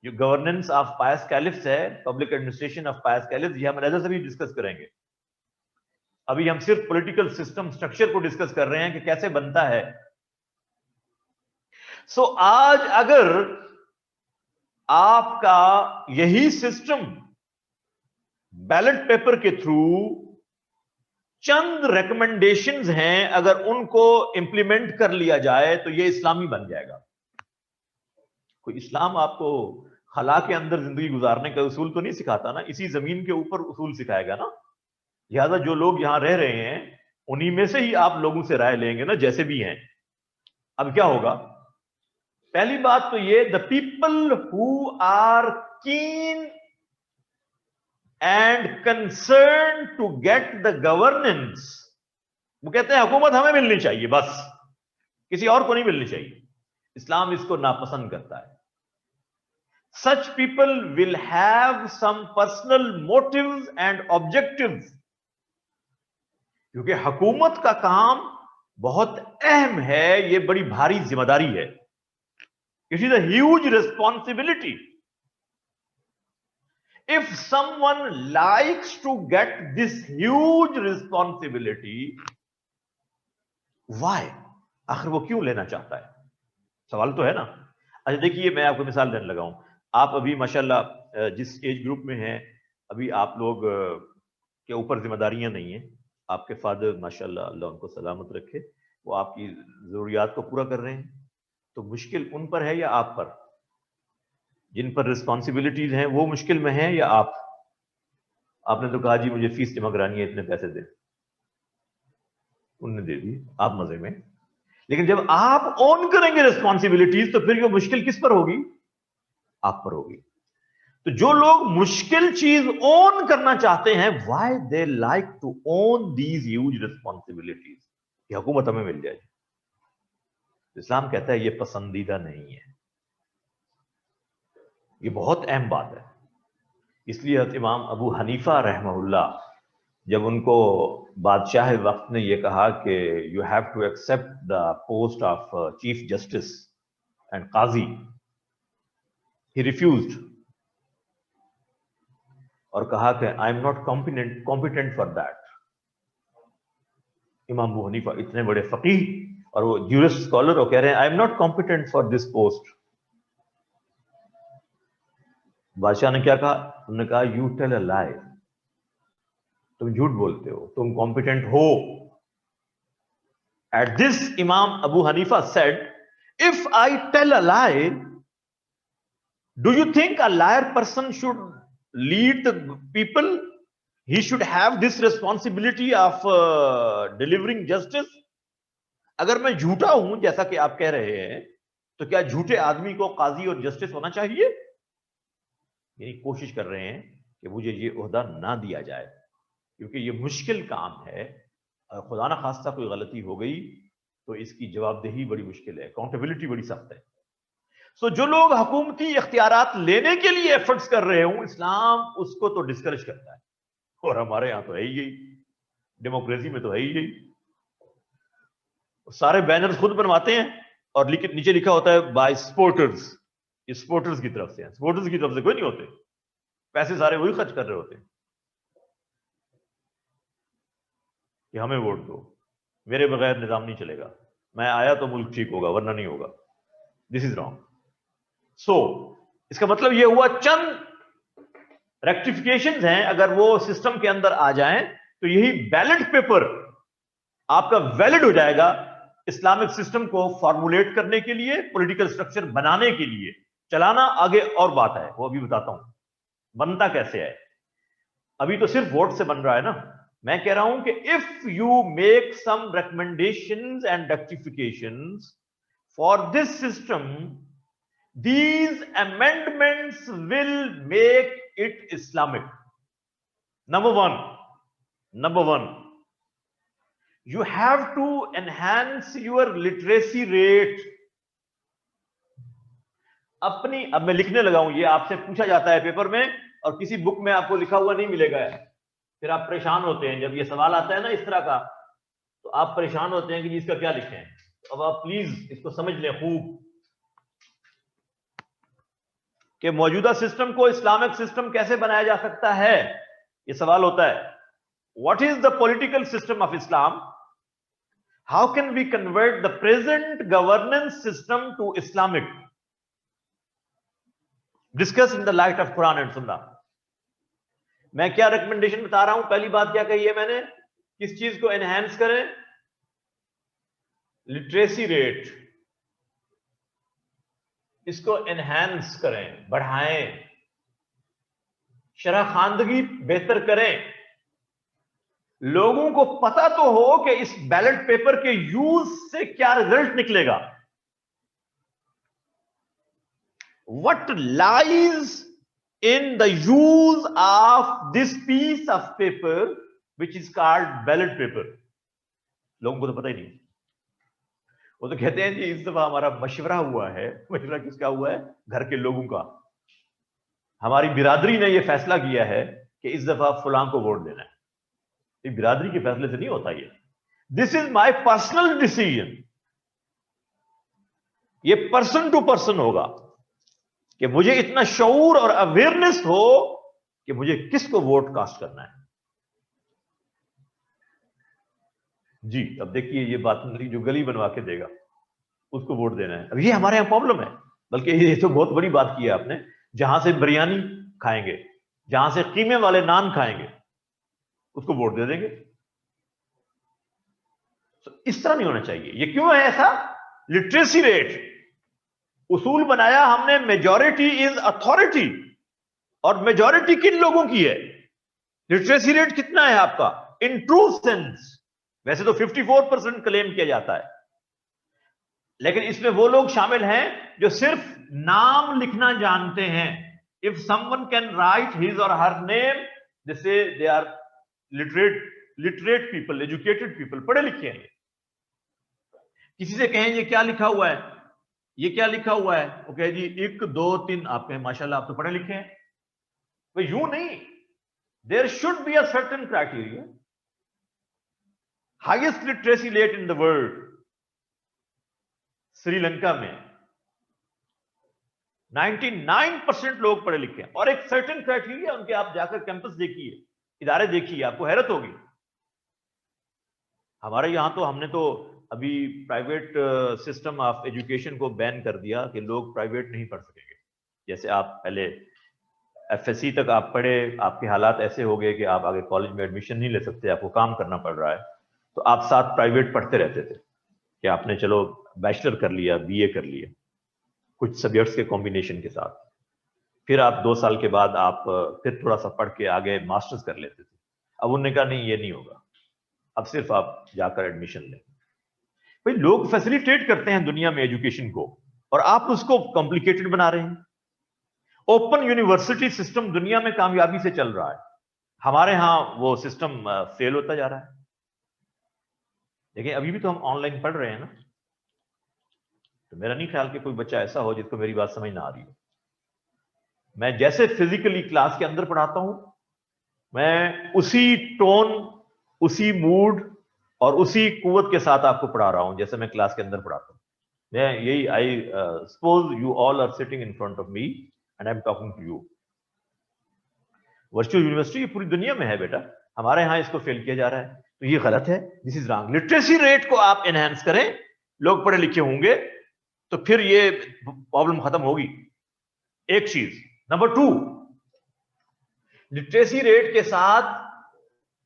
जो गवर्नेंस ऑफ पायस कैलिफ्स है, public administration of pious caliphs, ये हम अलहदा से भी डिस्कस करेंगे। अभी हम सिर्फ पॉलिटिकल सिस्टम स्ट्रक्चर को डिस्कस कर रहे हैं कि कैसे बनता है। सो आज अगर आपका यही सिस्टम बैलेट पेपर के थ्रू चंद रिकमेंडेशंस हैं, अगर उनको इंप्लीमेंट कर लिया जाए तो ये इस्लामी बन जाएगा। कोई इस्लाम आपको खला के अंदर जिंदगी गुजारने का उसूल तो नहीं सिखाता ना, इसी जमीन के ऊपर उसूल सिखाएगा ना। लिहाजा जो लोग यहां रह रहे हैं, उन्हीं में से ही आप लोगों से राय लेंगे ना, जैसे भी हैं। अब क्या होगा? पहली बात तो ये, the people who are keen and concern to get the governance, वो कहते हैं हुकूमत हमें मिलनी चाहिए, बस किसी और को नहीं मिलनी चाहिए। इस्लाम इसको नापसंद करता है। Such people will have some personal motives and objectives, क्योंकि हुकूमत का काम बहुत अहम है, ये बड़ी भारी जिम्मेदारी है। It is a huge responsibility. If someone likes to get this huge responsibility, why? आखिर वो क्यों लेना चाहता है? सवाल तो है ना। अच्छा देखिए, मैं आपको मिसाल देने लगा हूं। आप अभी माशाल्लाह जिस एज ग्रुप में हैं, अभी आप लोग के ऊपर जिम्मेदारियां नहीं हैं। आपके फादर माशाल्लाह, अल्लाह उनको सलामत रखे, वो आपकी ज़रूरियात को पूरा कर रहे हैं। तो मुश्किल उन पर है या आप पर? जिन पर रिस्पॉन्सिबिलिटीज हैं वो मुश्किल में है या आप? आपने तो कहा जी मुझे फीस जमा करानी है, इतने पैसे दे, उनने दे दी, आप मजे में। लेकिन जब आप ऑन करेंगे रिस्पॉन्सिबिलिटीज, तो फिर ये मुश्किल किस पर होगी? आप पर होगी। तो जो लोग मुश्किल चीज ओन करना चाहते हैं, why they like to own these huge responsibilities, ये हुकूमत हमें मिल जाएगी। इस्लाम कहता है ये पसंदीदा नहीं है। ये बहुत अहम बात है। इसलिए हज़रत इमाम अबू हनीफा रहमहुल्लाह, जब उनको बादशाह वक्त ने यह कहा कि you have to accept the post of chief justice and qazi, he refused और कहा कि I am not competent for that. Imam Abu Hanifa इतने बड़े फकीह और वो ज्यूरिस्ट स्कॉलर, और कह रहे हैं आई am not competent for this post. बादशाह ने क्या कहा? उन्होंने कहा यू टेल अ लाई, तुम झूठ बोलते हो, तुम कॉम्पिटेंट हो। At this Imam Abu Hanifa said, if I tell a lie, do you think a liar person should lead the people? He should have this responsibility of delivering justice. अगर मैं झूठा हूं जैसा कि आप कह रहे हैं, तो क्या झूठे आदमी को काजी और जस्टिस होना चाहिए? यानी कोशिश कर रहे हैं कि मुझे ये ओहदा ना दिया जाए, क्योंकि ये मुश्किल काम है। खुदा ना खास्ता कोई गलती हो गई तो इसकी जवाबदेही बड़ी मुश्किल है, अकाउंटेबिलिटी बड़ी सख्त है। सो जो लोग हुकूमती इख्तियारात लेने के लिए एफर्ट्स कर रहे हो, इस्लाम उसको तो डिस्करेज करता है। और हमारे यहां तो है ही यही, डेमोक्रेसी में तो है ही यही। सारे बैनर्स खुद बनवाते हैं और नीचे लिखा होता है बाय सपोर्टर्स। ये सपोर्टर्स की तरफ से है, सपोर्टर्स की तरफ से कोई नहीं होते, पैसे सारे वही खर्च कर रहे होते हैं कि हमें वोट दो, मेरे बगैर निजाम नहीं चलेगा, मैं आया तो मुल्क ठीक होगा वरना नहीं होगा। This is wrong. सो इसका मतलब यह हुआ चंद रेक्टिफिकेशंस हैं, अगर वो सिस्टम के अंदर आ जाएं तो यही बैलेट पेपर आपका वैलिड हो जाएगा इस्लामिक सिस्टम को फॉर्मुलेट करने के लिए, पॉलिटिकल स्ट्रक्चर बनाने के लिए। चलाना आगे और बात है, वो अभी बताता हूं बनता कैसे है। अभी तो सिर्फ वोट से बन रहा है ना। मैं कह रहा हूं कि if you make some recommendations and rectifications for this system, these amendments will make it Islamic. Number one, you have to enhance your literacy rate. अपनी, अब मैं लिखने लगा हूं, ये आपसे पूछा जाता है पेपर में और किसी बुक में आपको लिखा हुआ नहीं मिलेगा, फिर आप परेशान होते हैं जब ये सवाल आता है ना इस तरह का, तो आप परेशान होते हैं कि इसका क्या लिखें। अब आप प्लीज इसको समझ लें खूब कि मौजूदा सिस्टम को इस्लामिक सिस्टम कैसे बनाया जा सकता है। यह सवाल होता है, what is the political system of Islam, how can we convert the present governance system to Islamic, discuss in the light of Quran and Sunnah. मैं क्या रिकमेंडेशन बता रहा हूं? पहली बात क्या कही है मैंने, किस चीज को एनहांस करें? लिटरेसी रेट, इसको एनहांस करें, बढ़ाएं, शरह-खानदगी बेहतर करें। लोगों को पता तो हो कि इस बैलेट पेपर के यूज से क्या रिजल्ट निकलेगा। What lies in the use of this piece of paper which is called ballot paper. लोगों को तो पता ही नहीं। वो तो कहते हैं जी इस दफा हमारा मशवरा हुआ है। मशवरा किसका हुआ है? घर के लोगों का। हमारी बिरादरी ने यह फैसला किया है कि इस दफा फलां को वोट देना है। ये बिरादरी के फैसले से नहीं होता ये। This is my personal decision. ये पर्सन टू पर्सन होगा कि मुझे इतना शऊर और अवेयरनेस हो कि मुझे किसको वोट कास्ट करना है। जी अब देखिए ये बात, जो गली बनवा के देगा उसको वोट देना है। अब ये हमारे यहां प्रॉब्लम है, बल्कि ये तो बहुत बड़ी बात की है आपने। जहां से बिरयानी खाएंगे, जहां से कीमे वाले नान खाएंगे, उसको वोट दे देंगे। तो इस तरह नहीं होना चाहिए। ये क्यों है ऐसा? लिटरेसी रेट उसूल बनाया हमने, मेजॉरिटी इज अथॉरिटी, और मेजॉरिटी किन लोगों की है? लिटरेसी रेट कितना है आपका इन ट्रू सेंस? वैसे तो 54% क्लेम किया जाता है, लेकिन इसमें वो लोग शामिल हैं जो सिर्फ नाम लिखना जानते हैं। If someone can write his or her name, जैसे they are literate people, educated people, पढ़े लिखे हैं। किसी से कहें ये क्या लिखा हुआ है, ये क्या लिखा हुआ है, वो कहे जी 1 2 3, आप कहें माशाल्लाह आप तो पढ़े लिखे हैं। तो यूं नहीं, there should be a certain criteria. Highest literacy rate in the world Sri Lanka में 99% लोग पढ़े लिखे हैं, और एक सर्टेन क्राइटेरिया उनके। आप जाकर कैंपस देखिए, इदारे देखिए, आपको हैरत होगी। हमारे यहां तो हमने तो अभी प्राइवेट सिस्टम ऑफ एजुकेशन को बैन कर दिया कि लोग प्राइवेट नहीं पढ़ सकेंगे। जैसे आप पहले एफएससी तक आप पढ़े, आपके हालात ऐसे हो गए कि आप आगे कॉलेज में एडमिशन नहीं ले सकते, आपको काम करना पड़ रहा है, तो आप साथ प्राइवेट पढ़ते रहते थे कि आपने चलो बैचलर कर लिया, बीए कर लिया, कुछ सब्जेक्ट्स के कॉम्बिनेशन के साथ। फिर आप 2 साल के बाद आप फिर थोड़ा सा पढ़ के आगे मास्टर्स कर लेते थे। अब उन्होंने कहा नहीं, ये नहीं होगा, अब सिर्फ आप जाकर एडमिशन लें। भाई लोग फैसिलिटेट करते हैं दुनिया में एजुकेशन को, और आप उसको कॉम्प्लिकेटेड बना रहे हैं। ओपन यूनिवर्सिटी सिस्टम दुनिया में कामयाबी से चल रहा है, हमारे यहां वो सिस्टम फेल होता जा रहा है। लेकिन अभी भी तो हम ऑनलाइन पढ़ रहे हैं ना, तो मेरा नहीं ख्याल कि कोई बच्चा ऐसा हो जिसको मेरी बात समझ ना आ रही हो। मैं जैसे फिजिकली क्लास के अंदर पढ़ाता हूं, मैं उसी टोन, उसी मूड और उसी कुव्वत के साथ आपको पढ़ा रहा हूं जैसे मैं क्लास के अंदर पढ़ाता हूं। मैं यही, I suppose you all are sitting in front of me and I am talking to you. Virtual university पूरी दुनिया में है बेटा, हमारे यहां इसको फेल किया जा रहा है, तो ये गलत है, this is wrong. Literacy rate को आप एनहांस करें, लोग पढ़े लिखे होंगे, तो फिर ये प्रॉब्लम खत्म होगी। एक चीज। नंबर 2, लिटरेसी रेट के साथ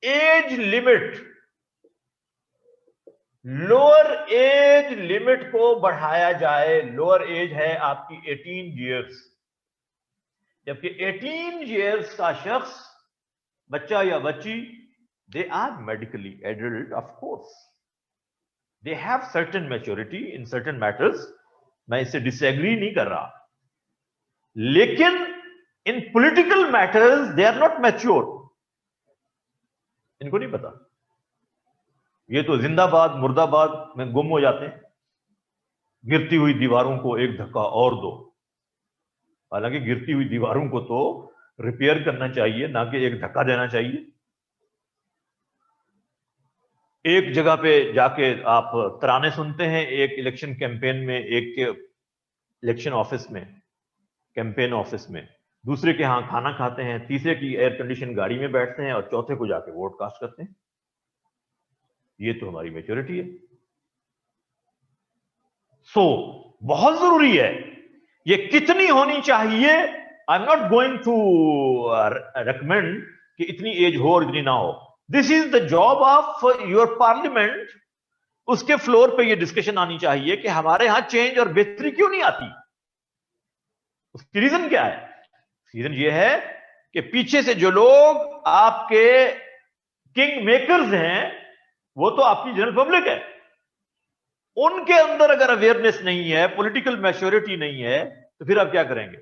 age limit, lower age limit को बढ़ाया जाए। लोअर एज है आपकी 18 ईयर्स, जबकि 18 ईयर्स का शख्स, बच्चा या बच्ची, they are medically adult, of course they have certain maturity in certain matters, मैं इससे डिसएग्री नहीं कर रहा, लेकिन in political matters they are not mature. इनको नहीं पता, ये तो जिंदाबाद मुर्दाबाद में गुम हो जाते हैं। गिरती हुई दीवारों को एक धक्का और दो, हालांकि गिरती हुई दीवारों को तो रिपेयर करना चाहिए, ना कि एक धक्का देना चाहिए। एक जगह पे जाके आप तराने सुनते हैं, एक इलेक्शन कैंपेन में, एक के इलेक्शन ऑफिस में, कैंपेन ऑफिस में, दूसरे के यहां खाना खाते हैं, तीसरे की एयर कंडीशन गाड़ी में बैठते हैं, और चौथे को जाके वोट कास्ट करते हैं। ये तो हमारी मैच्योरिटी है। सो बहुत जरूरी है, ये कितनी होनी चाहिए, I am not going to recommend कि इतनी एज हो और इतनी ना हो। This is the job of your parliament. उसके फ्लोर पे ये डिस्कशन आनी चाहिए कि हमारे यहां चेंज और बेहतरी क्यों नहीं आती। उसकी रीजन क्या है? रीजन ये है कि पीछे से जो लोग आपके किंग मेकर्स हैं, वो तो आपकी जनरल पब्लिक है। उनके अंदर अगर अवेयरनेस नहीं है, पॉलिटिकल मैच्योरिटी नहीं है, तो फिर आप क्या करेंगे?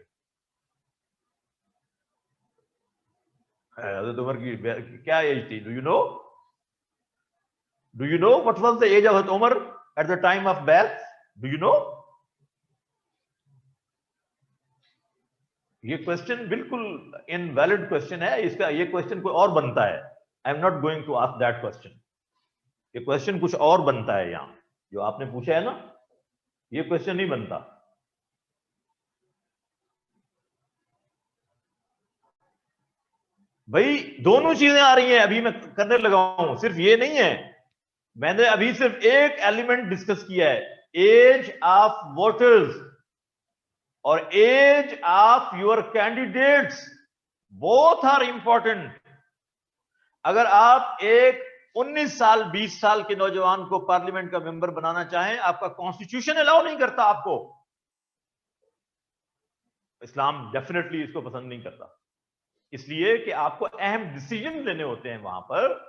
हजरत उमर की क्या एज थी? Do you know? Do you know what was the age of हजरत Umar at the time of birth? Do you know? ये क्वेश्चन बिल्कुल इनवैलिड क्वेश्चन है। इसका ये क्वेश्चन कोई और बनता है। I am not going to ask that question. ये क्वेश्चन कुछ और बनता है। यहां जो आपने पूछा है ना, ये क्वेश्चन नहीं बनता। भाई दोनों चीजें आ रही हैं, अभी मैं करने लगा हूं। सिर्फ ये नहीं है, मैंने अभी सिर्फ एक एलिमेंट डिस्कस किया है, एज ऑफ वोटर्स और age of your candidates. Both are important. अगर आप एक 19 साल 20 साल के नौजवान को पार्लियामेंट का मेंबर बनाना चाहें, आपका कॉन्स्टिट्यूशन अलाउ नहीं करता आपको, इस्लाम डेफिनेटली इसको पसंद नहीं करता, इसलिए कि आपको अहम डिसीजन लेने होते हैं वहां पर।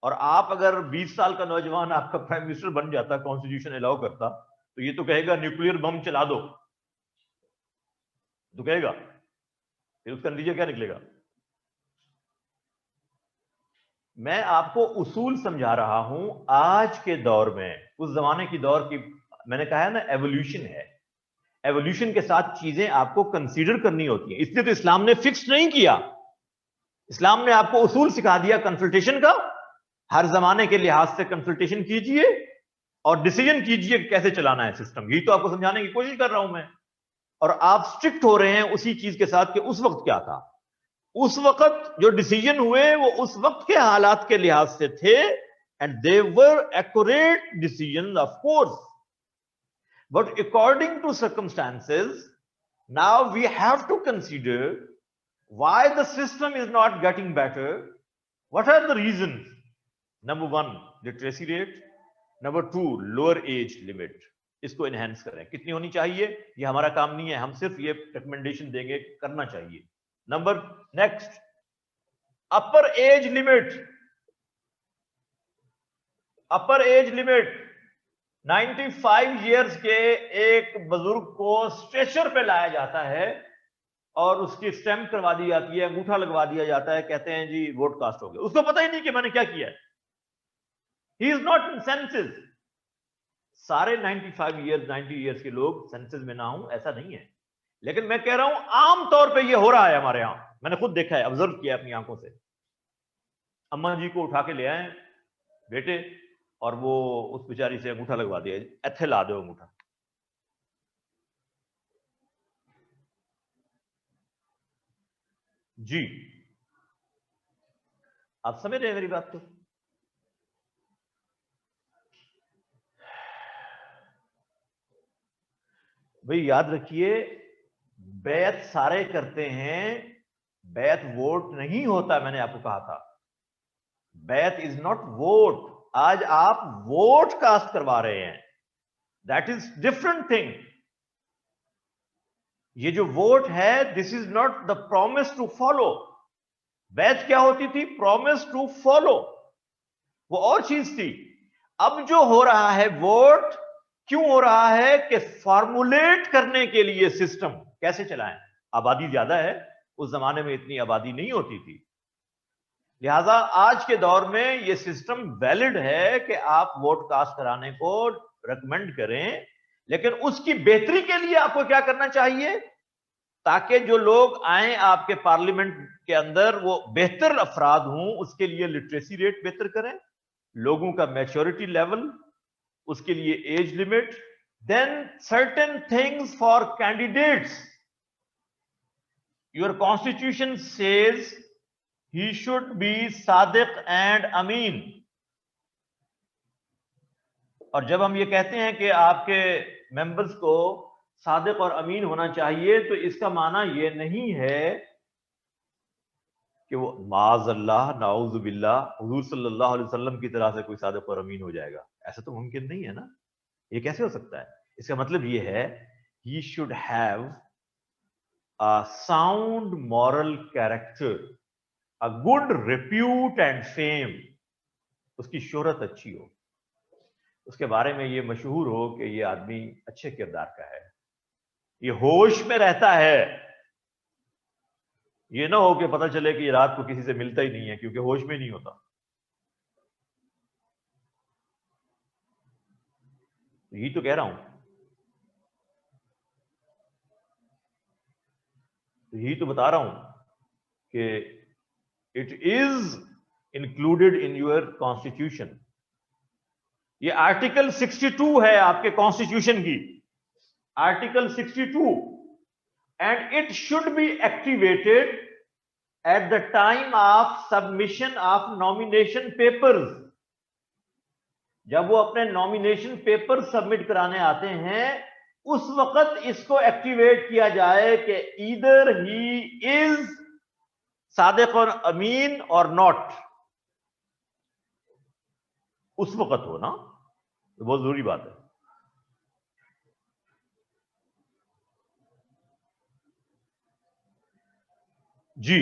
और आप अगर 20 साल का नौजवान आपका प्राइम मिनिस्टर बन जाता, कॉन्स्टिट्यूशन अलाउ करता, तो ये तो कहेगा न्यूक्लियर बम चला दो, तो कहेगा, फिर उसका नतीजा क्या निकलेगा? मैं आपको उसूल समझा रहा हूं आज के दौर में, उस जमाने की दौर की, मैंने कहा है ना एवोल्यूशन है, एवोल्यूशन के साथ चीजें आपको कंसीडर करनी होती हैं। इसलिए तो इस्लाम ने फिक्स नहीं किया, इस्लाम ने आपको उसूल सिखा दिया कंसल्टेशन का, हर जमाने के लिहाज से कंसल्टेशन कीजिए और डिसीजन कीजिए कि कैसे चलाना है सिस्टम। यही तो आपको समझाने की कोशिश कर रहा हूं मैं, और आप स्ट्रिक्ट हो रहे हैं उसी चीज के साथ कि उस वक्त क्या था। उस वक्त जो डिसीजन हुए वो उस वक्त के हालात के लिहाज से थे, and they were accurate decision of course, but according to circumstances now we have to consider why the system is not getting better, what are the reasons? Number 1, literacy rate. Number 2, lower age limit. इसको enhance करें, कितनी होनी चाहिए ये हमारा काम नहीं है, हम सिर्फ ये recommendation देंगे करना चाहिए। नंबर नेक्स्ट, अपर एज लिमिट, अपर एज लिमिट 95 इयर्स के एक बुजुर्ग को स्ट्रेचर पे लाया जाता है और उसकी स्टैंप करवा दी जाती है, अंगूठा लगवा दिया जाता है, कहते हैं जी वोट कास्ट हो गया, उसको पता ही नहीं कि मैंने क्या किया है, he is not in senses. सारे 95 इयर्स 90 इयर्स के लोग सेंसेस में ना हूं ऐसा नहीं है, लेकिन मैं कह रहा हूं आमतौर पे ये हो रहा है हमारे यहां, मैंने खुद देखा है, ऑब्जर्व किया अपनी आंखों से। अम्मा जी को उठा के ले आए बेटे और वो उस बेचारी से अंगूठा लगवा दिया, ऐथे ला दो अंगूठा। जी आप समझ रहे हैं मेरी बात? तो भाई याद रखिए, बैत सारे करते हैं, बैत वोट नहीं होता, मैंने आपको कहा था बैत इज नॉट वोट। आज आप वोट कास्ट करवा रहे हैं, दैट इज डिफरेंट थिंग। ये जो वोट है, this is not the promise to follow. Bait क्या होती थी? प्रॉमिस टू फॉलो, वो और चीज थी। अब जो हो रहा है वोट, क्यों हो रहा है कि फॉर्मुलेट करने के लिए सिस्टम कैसे चलाएं। आबादी ज्यादा है, उस जमाने में इतनी आबादी नहीं होती थी, लिहाजा आज के दौर में यह सिस्टम वैलिड है कि आप वोट कास्ट कराने को रेकमेंड करें, लेकिन उसकी बेहतरी के लिए आपको क्या करना चाहिए, ताकि जो लोग आए आपके पार्लियामेंट के अंदर वो बेहतर अफराद हों, उसके लिए लिटरेसी रेट बेहतर करें, लोगों का मैच्योरिटी लेवल, उसके लिए age limit, then certain things for candidates. Your constitution says he should be सादिक एंड अमीन। और जब हम ये कहते हैं कि आपके मेंबर्स को सादिक और अमीन होना चाहिए, तो इसका माना ये नहीं है कि वो माज़अल्लाह नाउज़ु बिल्लाह हुजूर सल्लल्लाहु अलैहि वसल्लम की तरह से कोई सादिक और अमीन हो जाएगा, ऐसा तो मुमकिन नहीं है ना, ये कैसे हो सकता है? इसका मतलब ये है he should have a sound moral character, a good repute and fame, उसकी शोहरत अच्छी हो, उसके बारे में ये मशहूर हो कि ये आदमी अच्छे किरदार का है, ये होश में रहता है, ये ना हो कि पता चले कि ये रात को किसी से मिलता ही नहीं है क्योंकि होश में नहीं होता। यही तो कह रहा हूं, यही तो बता रहा हूं कि it is included in your constitution. ये आर्टिकल 62 है आपके कॉन्स्टिट्यूशन की, article 62, and it should be activated eight the time of submission of nomination papers. जब वो अपने नॉमिनेशन पेपर सबमिट कराने आते हैं, उस वक्त इसको एक्टिवेट किया जाए कि ईदर ही इज सादिक और अमीन और नॉट उस वक्त हो ना, तो बहुत जरूरी बात है। जी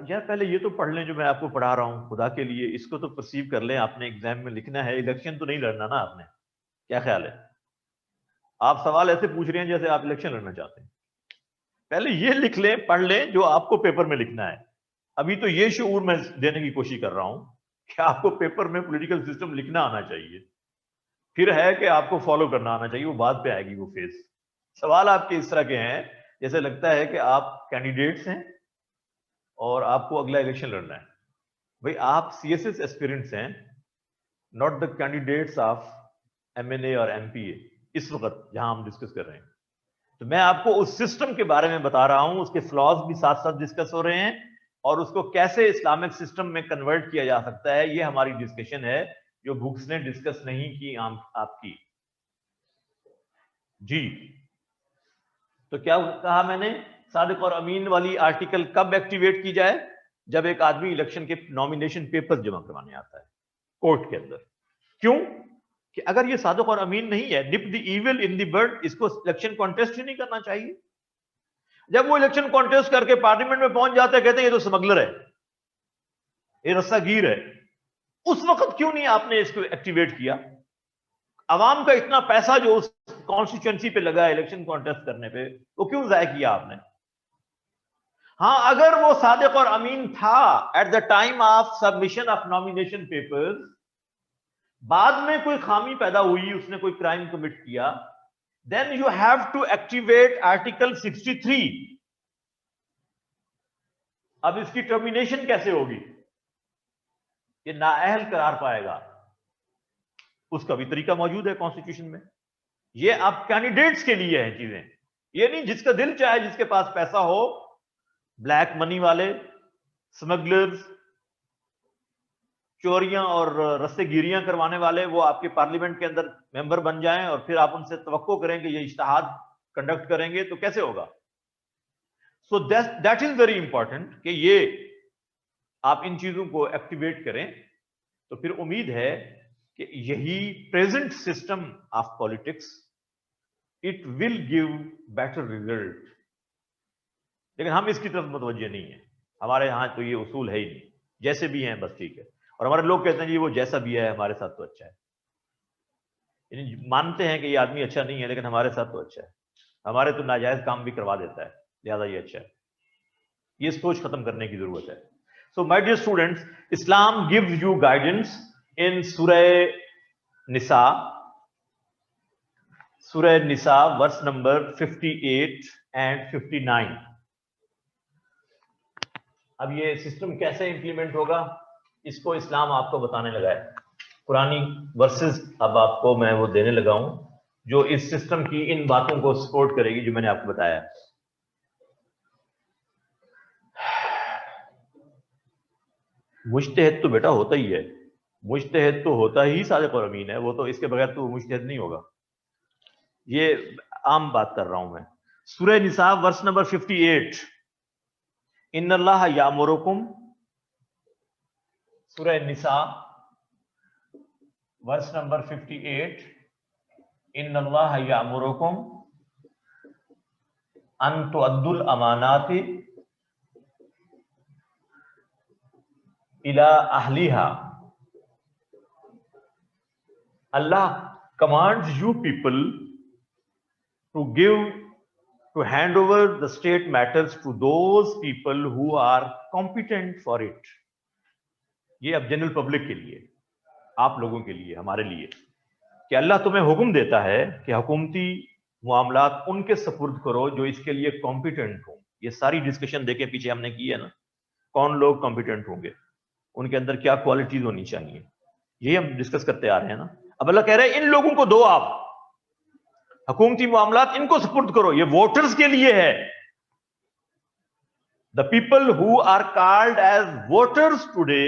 यार पहले ये तो पढ़ लें जो मैं आपको पढ़ा रहा हूं, खुदा के लिए इसको तो परसीव कर लें। आपने एग्जाम में लिखना है, इलेक्शन तो नहीं लड़ना ना आपने, क्या ख्याल है? आप सवाल ऐसे पूछ रहे हैं जैसे आप इलेक्शन लड़ना चाहते हैं। पहले ये लिख लें, पढ़ लें जो आपको पेपर में लिखना है। अभी तो ये शऊर मैं देने की कोशिश कर रहा हूं कि आपको पेपर में पॉलिटिकल सिस्टम लिखना आना चाहिए, फिर है कि आपको फॉलो करना आना चाहिए, वो बाद पे आएगी वो फेज। सवाल आपके इस तरह के हैं जैसे लगता है कि आप कैंडिडेट्स हैं और आपको अगला इलेक्शन लड़ना है। भाई आप सीएसएस एस्पिरेंट्स हैं, not the candidates of MNA और एमपीए इस वक्त जहां हम डिस्कस कर रहे हैं। तो मैं आपको उस सिस्टम के बारे में बता रहा हूं, उसके फ्लॉज भी साथ साथ डिस्कस हो रहे हैं और उसको कैसे इस्लामिक सिस्टम में कन्वर्ट किया जा सकता है, ये हमारी डिस्कशन है जो बुक्स ने डिस्कस नहीं की आपकी। जी तो क्या कहा मैंने, सादिक और अमीन वाली आर्टिकल कब एक्टिवेट की जाए? जब एक आदमी इलेक्शन के नॉमिनेशन पेपर जमा करवाने आता है कोर्ट के अंदर। क्यों? कि अगर ये सादिक और अमीन नहीं है, nip the evil in the bud, इसको इलेक्शन कॉन्टेस्ट ही नहीं करना चाहिए। जब वो इलेक्शन कॉन्टेस्ट करके पार्लियामेंट में पहुंच जाते हैं, कहते हैं ये तो स्मगलर है, ये रस्सागीर है। उस वक्त क्यों नहीं आपने इसको एक्टिवेट किया? अवाम का इतना पैसा जो उस कॉन्स्टिट्यूएंसी पे लगा है इलेक्शन कॉन्टेस्ट करने पे, वो क्यों जाया किया आपने? हाँ, अगर वो सादिक और अमीन था at the time of submission of nomination papers, बाद में कोई खामी पैदा हुई, उसने कोई क्राइम कमिट किया, then you have to activate article 63। अब इसकी टर्मिनेशन कैसे होगी? ये नाअहल करार पाएगा, उसका भी तरीका मौजूद है कॉन्स्टिट्यूशन में। ये आप कैंडिडेट्स के लिए है चीजें, ये नहीं जिसका दिल चाहे, जिसके पास पैसा हो, ब्लैक मनी वाले, स्मगलर्स, चोरियां और रस्सेगिरियां करवाने वाले, वो आपके पार्लियामेंट के अंदर मेंबर बन जाएं और फिर आप उनसे तवक्को करें कि ये इज्तिहाद कंडक्ट करेंगे, तो कैसे होगा? So that is very important कि ये आप इन चीजों को एक्टिवेट करें। तो फिर उम्मीद है कि यही present system of politics, it will give better result. लेकिन हम इसकी तरफ मुतवज्जे नहीं है, हमारे यहां तो ये उसूल है ही नहीं, जैसे भी हैं बस ठीक है। और हमारे लोग कहते हैं जी वो जैसा भी है हमारे साथ तो अच्छा है, यानी मानते हैं कि ये आदमी अच्छा नहीं है लेकिन हमारे साथ तो अच्छा है, हमारे तो नाजायज काम भी करवा देता है, लिहाजा ये अच्छा है। ये सोच खत्म करने की जरूरत है। So my dear students, Islam gives you guidance in surah Nisa, सूरह निसा वर्स नंबर 58 एंड 59। अब ये सिस्टम कैसे इंप्लीमेंट होगा, इसको इस्लाम आपको बताने लगा है। पुरानी वर्सेस अब आपको मैं वो देने लगा हूं जो इस सिस्टम की इन बातों को सपोर्ट करेगी जो मैंने आपको बताया। मुज्तहिद तो बेटा होता ही है, मुज्तहिद तो होता ही सादिक और अमीन है, वो तो इसके बगैर तो मुज्तहिद नहीं होगा। ये आम बात कर रहा हूं मैं। सूरह निसा वर्स नंबर 58, इन्नल्लाह यामुरुकुम, सूरह निसा वर्स नंबर 58, इन्नल्लाह यामुरुकुम अन तुअद्दुल अमानाति इला अहलिहा। Allah commands you people to hand over the state matters to those people who are competent for it. ये अब जनरल पब्लिक के लिए, आप लोगों के लिए, हमारे लिए, कि अल्लाह तुम्हें हुक्म देता है कि हुकूमती मामलात उनके सपुर्द करो जो इसके लिए कॉम्पिटेंट हो। ये सारी डिस्कशन देखे पीछे हमने की है ना, कौन लोग कॉम्पिटेंट होंगे, उनके अंदर क्या क्वालिटीज होनी चाहिए, ये हम डिस्कस करते आ रहे हैं ना। अब अल्लाह कह रहे हैं इन लोगों को दो, आप हुकूमती मामलात इनको सपुर्द करो, ये वोटर्स के लिए है। The people who are called as voters today,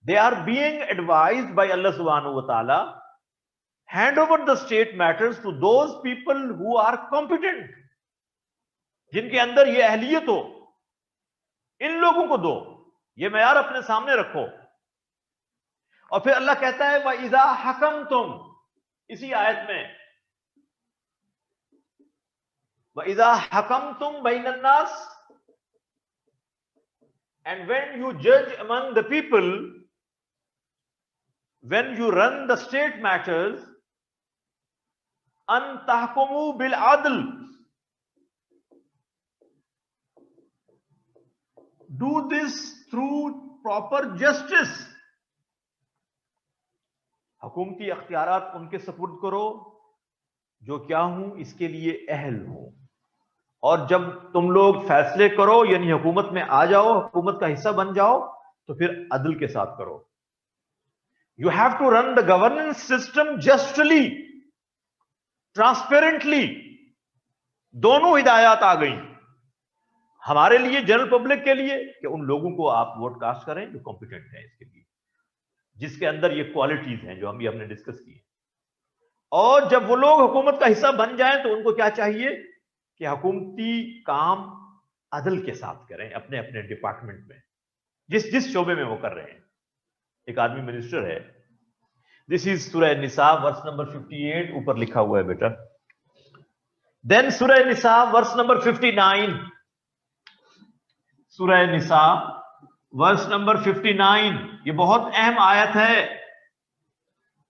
they are being advised by Allah सुब्हानहू व तआला, hand over the state matters to those people who are competent, जिनके अंदर ये अहलियत हो, इन लोगों को दो, ये मयार अपने सामने रखो। और फिर अल्लाह कहता है व इज़ा हकम तुम, इसी आयत में व इज़ा हकम तुम बैनन नास, एंड व्हेन यू जज among the people, when you run the state matters, an tahkumu bil adl, do this through proper justice। हुकूमती अख्तियारात उनके सपुर्द करो जो क्या हूं इसके लिए अहल हो, और जब तुम लोग फैसले करो यानी हुकूमत में आ जाओ, हुकूमत का हिस्सा बन जाओ, तो फिर अदल के साथ करो। You have to run the governance system justly, transparently। दोनों हिदायत आ गई हमारे लिए, जनरल पब्लिक के लिए, कि उन लोगों को आप वोट कास्ट करें जो कॉम्पिटेंट हैं इसके लिए, जिसके अंदर ये क्वालिटीज हैं जो हम भी हमने डिस्कस की। और जब वो लोग हुकूमत का हिस्सा बन जाएं तो उनको क्या चाहिए कि हुकूमती काम अदल के साथ करें अपने अपने डिपार्टमेंट में, जिस जिस शोबे में वो कर रहे हैं। एक आदमी मिनिस्टर है, दिस इज सूरह निसा वर्स नंबर 58, ऊपर लिखा हुआ है बेटा। देन सूरह निसा वर्स नंबर 59, सूरह निसा वर्स नंबर 59, ये बहुत अहम आयत है।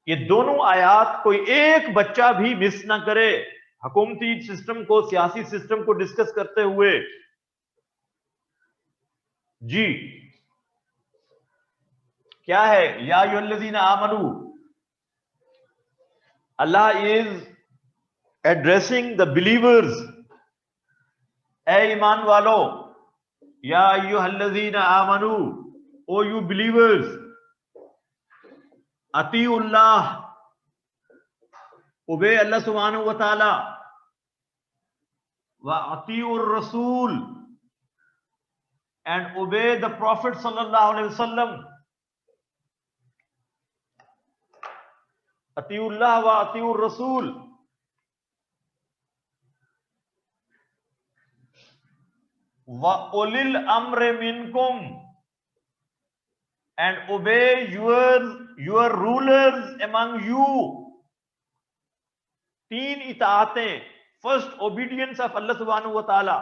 ये दोनों आयत कोई एक बच्चा भी मिस ना करे हुकूमती सिस्टम को, सियासी सिस्टम को डिस्कस करते हुए। जी क्या है, या अय्युहल्लज़ीना आमनू, अल्लाह इज एड्रेसिंग द बिलीवर्स, ए ईमान वालो, या अय्युहल्लज़ीना आमनू, ओ यू बिलीवर्स, अतीउल्लाह, ओबे अल्लाह सुब्हानहू व तआला, व अतीउर रसूल, एंड ओबे द प्रॉफिट सल्लल्लाहु अलैहि वसल्लम। अतीउल्लाह व अतीउर रसूल, व उलिल अम्र मिनकुम, and obey your rulers among you. तीन इताअतें, फर्स्ट ओबीडियंस ऑफ अल्लाह सुब्हानहू व तआला,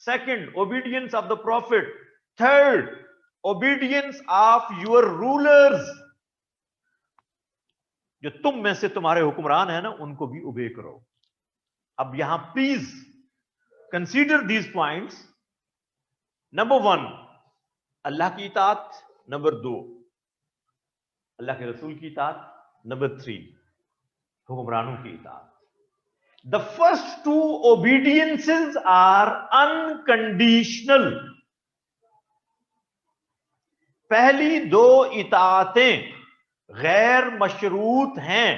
second obedience of the prophet, third obedience of your rulers. जो तुम में से तुम्हारे हुक्मरान है ना, उनको भी ओबे करो। अब यहां please consider these points. Number 1 अल्लाह की इताअत, नंबर 2 अल्लाह के रसूल की इताअत, नंबर 3 हुक्मरानों की इताअत। The first two obediences are unconditional। पहली दो इताअतें गैर मशरूत हैं।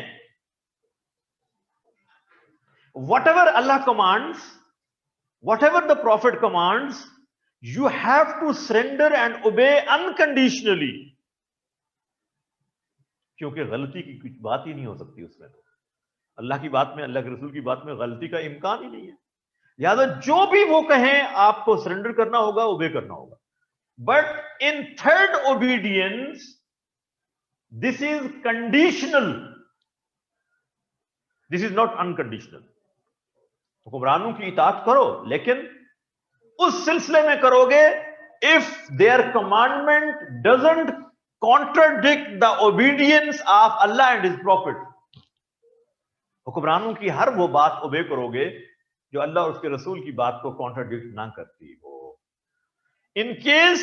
Whatever Allah commands, whatever the Prophet commands, you have to surrender and obey unconditionally। क्योंकि गलती की कुछ बात ही नहीं हो सकती उसमें। तो अल्लाह की बात में, अल्लाह के रसूल की बात में गलती का इम्कान ही नहीं है। लिहाजा जो भी वो कहें आपको सरेंडर करना होगा, ओबे करना होगा। But in third obedience this is conditional, this is not unconditional. हुक्मरानों की इताअत करो, लेकिन उस सिलसिले में करोगे if their commandment doesn't contradict the obedience of Allah and his prophet. हुक्मरानों की हर वो बात ओबे करोगे जो अल्लाह और उसके रसूल की बात को कॉन्ट्राडिक्ट ना करती हो। इन केस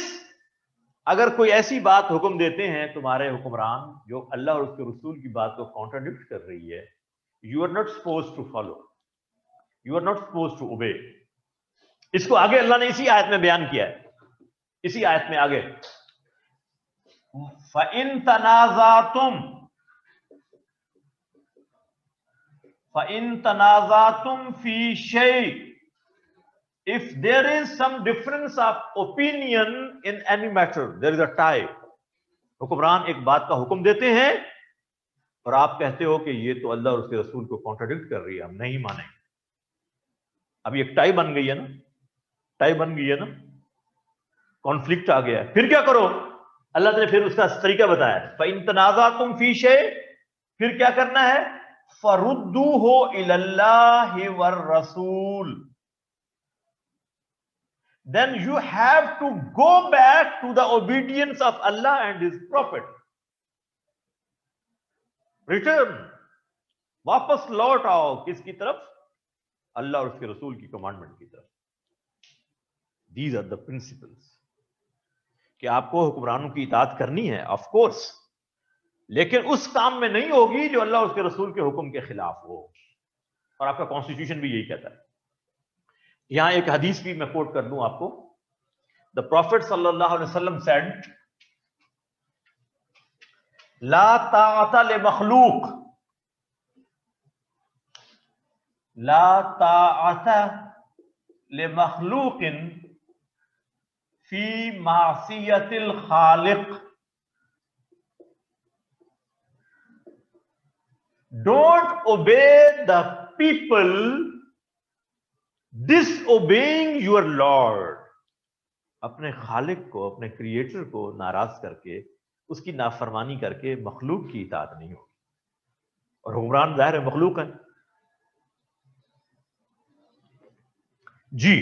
अगर कोई ऐसी बात हुक्म देते हैं तुम्हारे हुक्मरान जो अल्लाह और उसके रसूल की बात को कॉन्ट्राडिक्ट कर रही है, you are not supposed to follow, you are not supposed to obey. इसको आगे अल्लाह ने इसी आयत में बयान किया है, इसी आयत में आगे, फ़इन तनाज़ातुम फी शै, if there is some difference of opinion in any matter, there is a tie। हुक्मरान एक बात का हुक्म देते हैं और आप कहते हो कि ये तो अल्लाह और उसके रसूल को कॉन्ट्राडिक्ट कर रही है, हम नहीं मानेंगे। अब एक टाई बन गई है ना, टाई बन गई है ना। कॉन्फ्लिक्ट आ गया, फिर क्या करो? अल्लाह ने फिर उसका तरीका बताया, फ़इन तनाज़अतुम फ़ी शै, फिर क्या करना है? फरुद्दूहु इलल्लाहि वर रसूल, then you have to go back to the obedience of Allah and His Prophet. Return, वापस लौट आओ किसकी तरफ? अल्लाह और उसके रसूल की कमांडमेंट की तरफ। These are the principles कि आपको हुक्मरानों की इताअत करनी है, ऑफ कोर्स, लेकिन उस काम में नहीं होगी जो अल्लाह और उसके रसूल के हुक्म के खिलाफ हो, और आपका कॉन्स्टिट्यूशन भी यही कहता है। यहां एक हदीस भी मैं कोट कर दूं आपको। द प्रॉफिट सल्लल्लाहु अलैहि वसल्लम सेड, ला ताअता ले मखलूक, ला ताअता ले मखलूकिन फी मासियतिल खालिक, don't obey the people disobeying your Lord। अपने खालिक को, अपने क्रिएटर को नाराज करके, उसकी नाफरमानी करके मखलूक की इताअत नहीं होगी। और हुक्मरान जाहिर है मखलूक है जी।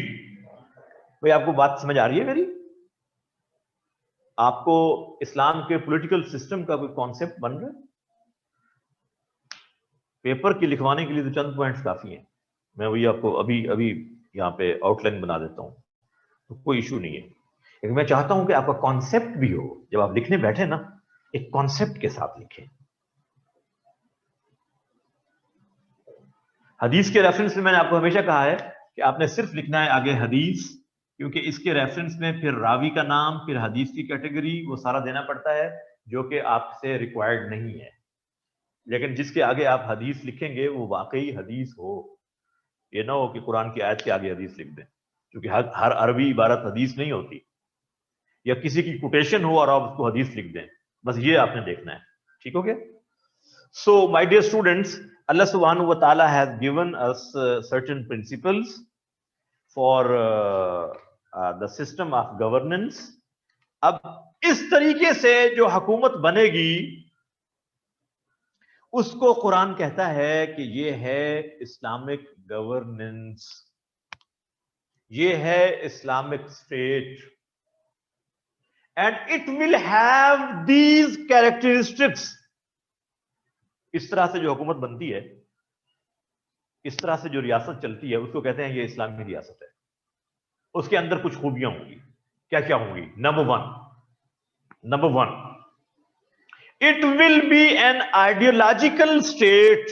भाई आपको बात समझ आ रही है मेरी? आपको इस्लाम के पॉलिटिकल सिस्टम का कोई कॉन्सेप्ट बन रहा है? पेपर की लिखवाने के लिए तो चंद पॉइंट्स काफी हैं, मैं वही आपको अभी अभी यहाँ पे आउटलाइन बना देता हूँ, तो कोई इशू नहीं है। लेकिन मैं चाहता हूं कि आपका कॉन्सेप्ट भी हो, जब आप लिखने बैठे ना, एक कॉन्सेप्ट के साथ लिखें। हदीस के रेफरेंस में मैंने आपको हमेशा कहा है कि आपने सिर्फ लिखना है आगे हदीस, क्योंकि इसके रेफरेंस में फिर रावी का नाम, फिर हदीस की कैटेगरी, वो सारा देना पड़ता है, जो कि आपसे रिक्वायर्ड नहीं है। लेकिन जिसके आगे आप हदीस लिखेंगे वो वाकई हदीस हो, ये ना हो कि कुरान की आयत के आगे हदीस लिख दें, क्योंकि हर अरबी इबारत हदीस नहीं होती, या किसी की कोटेशन हो और आप उसको हदीस लिख दें, बस ये आपने देखना है। ठीक हो गया? So my dear students, Allah subhanahu wa ta'ala has given us certain principles for the system of governance। अब इस तरीके से जो हुकूमत बनेगी उसको कुरान कहता है कि ये है इस्लामिक गवर्नेंस, ये है Islamic state, and it will have these characteristics. इस तरह से जो हुकूमत बनती है, इस तरह से जो रियासत चलती है, उसको कहते हैं ये इस्लामी रियासत है। उसके अंदर कुछ खूबियां होंगी। क्या क्या होंगी? Number one, it will B an ideological state.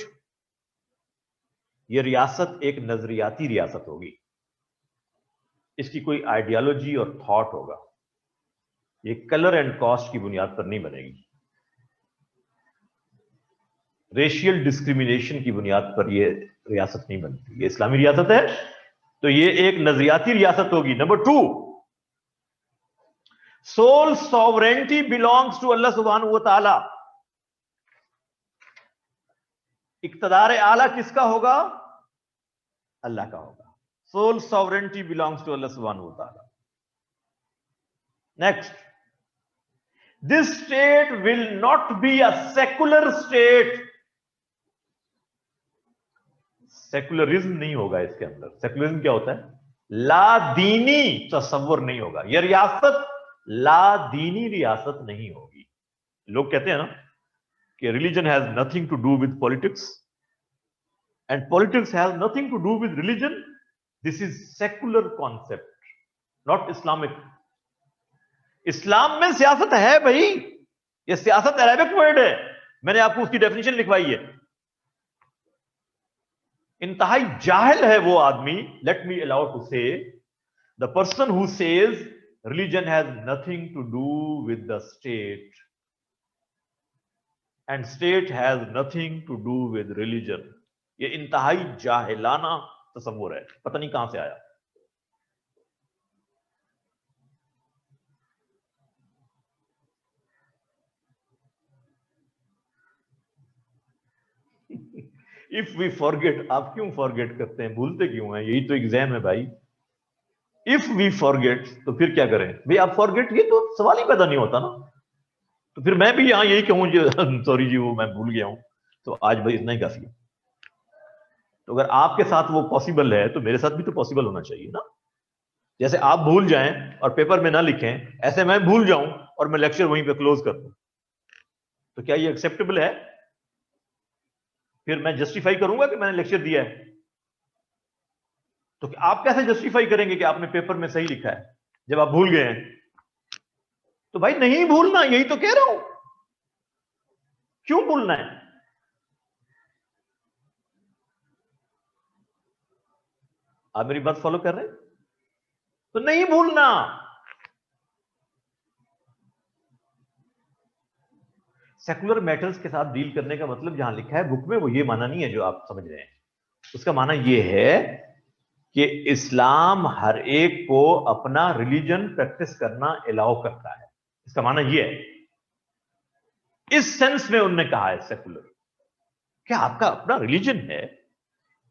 ये रियासत एक नजरियाती रियासत होगी, इसकी कोई आइडियोलॉजी और थॉट होगा। ये कलर एंड कास्ट की बुनियाद पर नहीं बनेगी, रेशियल डिस्क्रिमिनेशन की बुनियाद पर ये रियासत नहीं बनती। ये इस्लामी रियासत है तो ये एक नजरियाती रियासत होगी। Number two, sole sovereignty belongs to Allah सुब्हानहू व तआला। इक्तदार आला किसका होगा? अल्लाह का होगा। Sole sovereignty belongs to Allah सुब्हानहू व तआला। Next, this state will not be a secular state. Secularism नहीं होगा इसके अंदर। सेकुलरिज्म क्या होता है? लादीनी तसव्वुर नहीं होगा। यह रियासत लादीनी रियासत नहीं होगी। लोग कहते हैं ना कि religion has nothing to do with politics and politics has nothing to do with religion. This is secular concept, not Islamic. Islam में सियासत है भाई, यह सियासत अरेबिक वर्ड है, मैंने आपको उसकी डेफिनेशन लिखवाई है। इंतहाई जाहिल है वो आदमी, let me allow to say, the person who says religion has nothing to do with the state and state has nothing to do with religion. ये इंतहाई जाहिलाना तस्वुर है, पता नहीं कहां से आया। इफ वी फॉरगेट, आप क्यों फॉरगेट करते हैं? भूलते क्यों हैं? यही तो एग्जाम है भाई। इफ वी फॉरगेट, तो फिर क्या करें भाई? आप फॉरगेट, ये तो सवाल ही पैदा नहीं होता ना। तो फिर मैं भी यहां यही कहूं सॉरी जी वो मैं भूल गया हूं, तो आज भाई इतना ही काफी है। तो अगर आपके साथ वो पॉसिबल है तो मेरे साथ भी तो पॉसिबल होना चाहिए ना। जैसे आप भूल जाएं और पेपर में ना लिखें, ऐसे मैं भूल जाऊं और मैं लेक्चर वहीं पे क्लोज कर दूं, तो क्या ये एक्सेप्टेबल है? फिर मैं जस्टिफाई करूंगा कि मैंने लेक्चर दिया है। तो आप कैसे जस्टिफाई करेंगे कि आपने पेपर में सही लिखा है जब आप भूल गए हैं? तो भाई नहीं भूलना, यही तो कह रहा हूं। क्यों भूलना है? आप मेरी बात फॉलो कर रहे हैं? तो नहीं भूलना। सेकुलर मैटर्स के साथ डील करने का मतलब जहां लिखा है बुक में वो ये माना नहीं है जो आप समझ रहे हैं। उसका माना ये है कि इस्लाम हर एक को अपना रिलीजन प्रैक्टिस करना अलाउ करता है। इसका माना ये है। इस सेंस में उन्होंने कहा है सेकुलर, क्या आपका अपना रिलीजन है,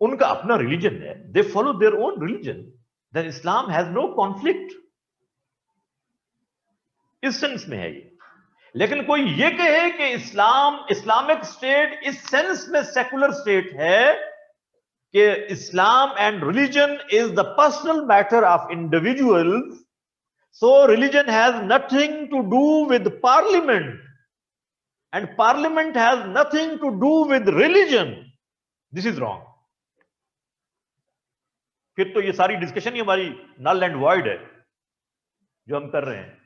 उनका अपना रिलीजन है, they follow their own religion, then Islam has no conflict. इस सेंस में है ये। लेकिन कोई ये कहे कि इस्लामिक स्टेट इस सेंस में सेकुलर स्टेट है कि Islam and religion is the personal matter of individuals, so religion has nothing to do with parliament and parliament has nothing to do with religion, this is wrong. फिर तो ये सारी discussion ही हमारी null and void है जो हम कर रहे हैं।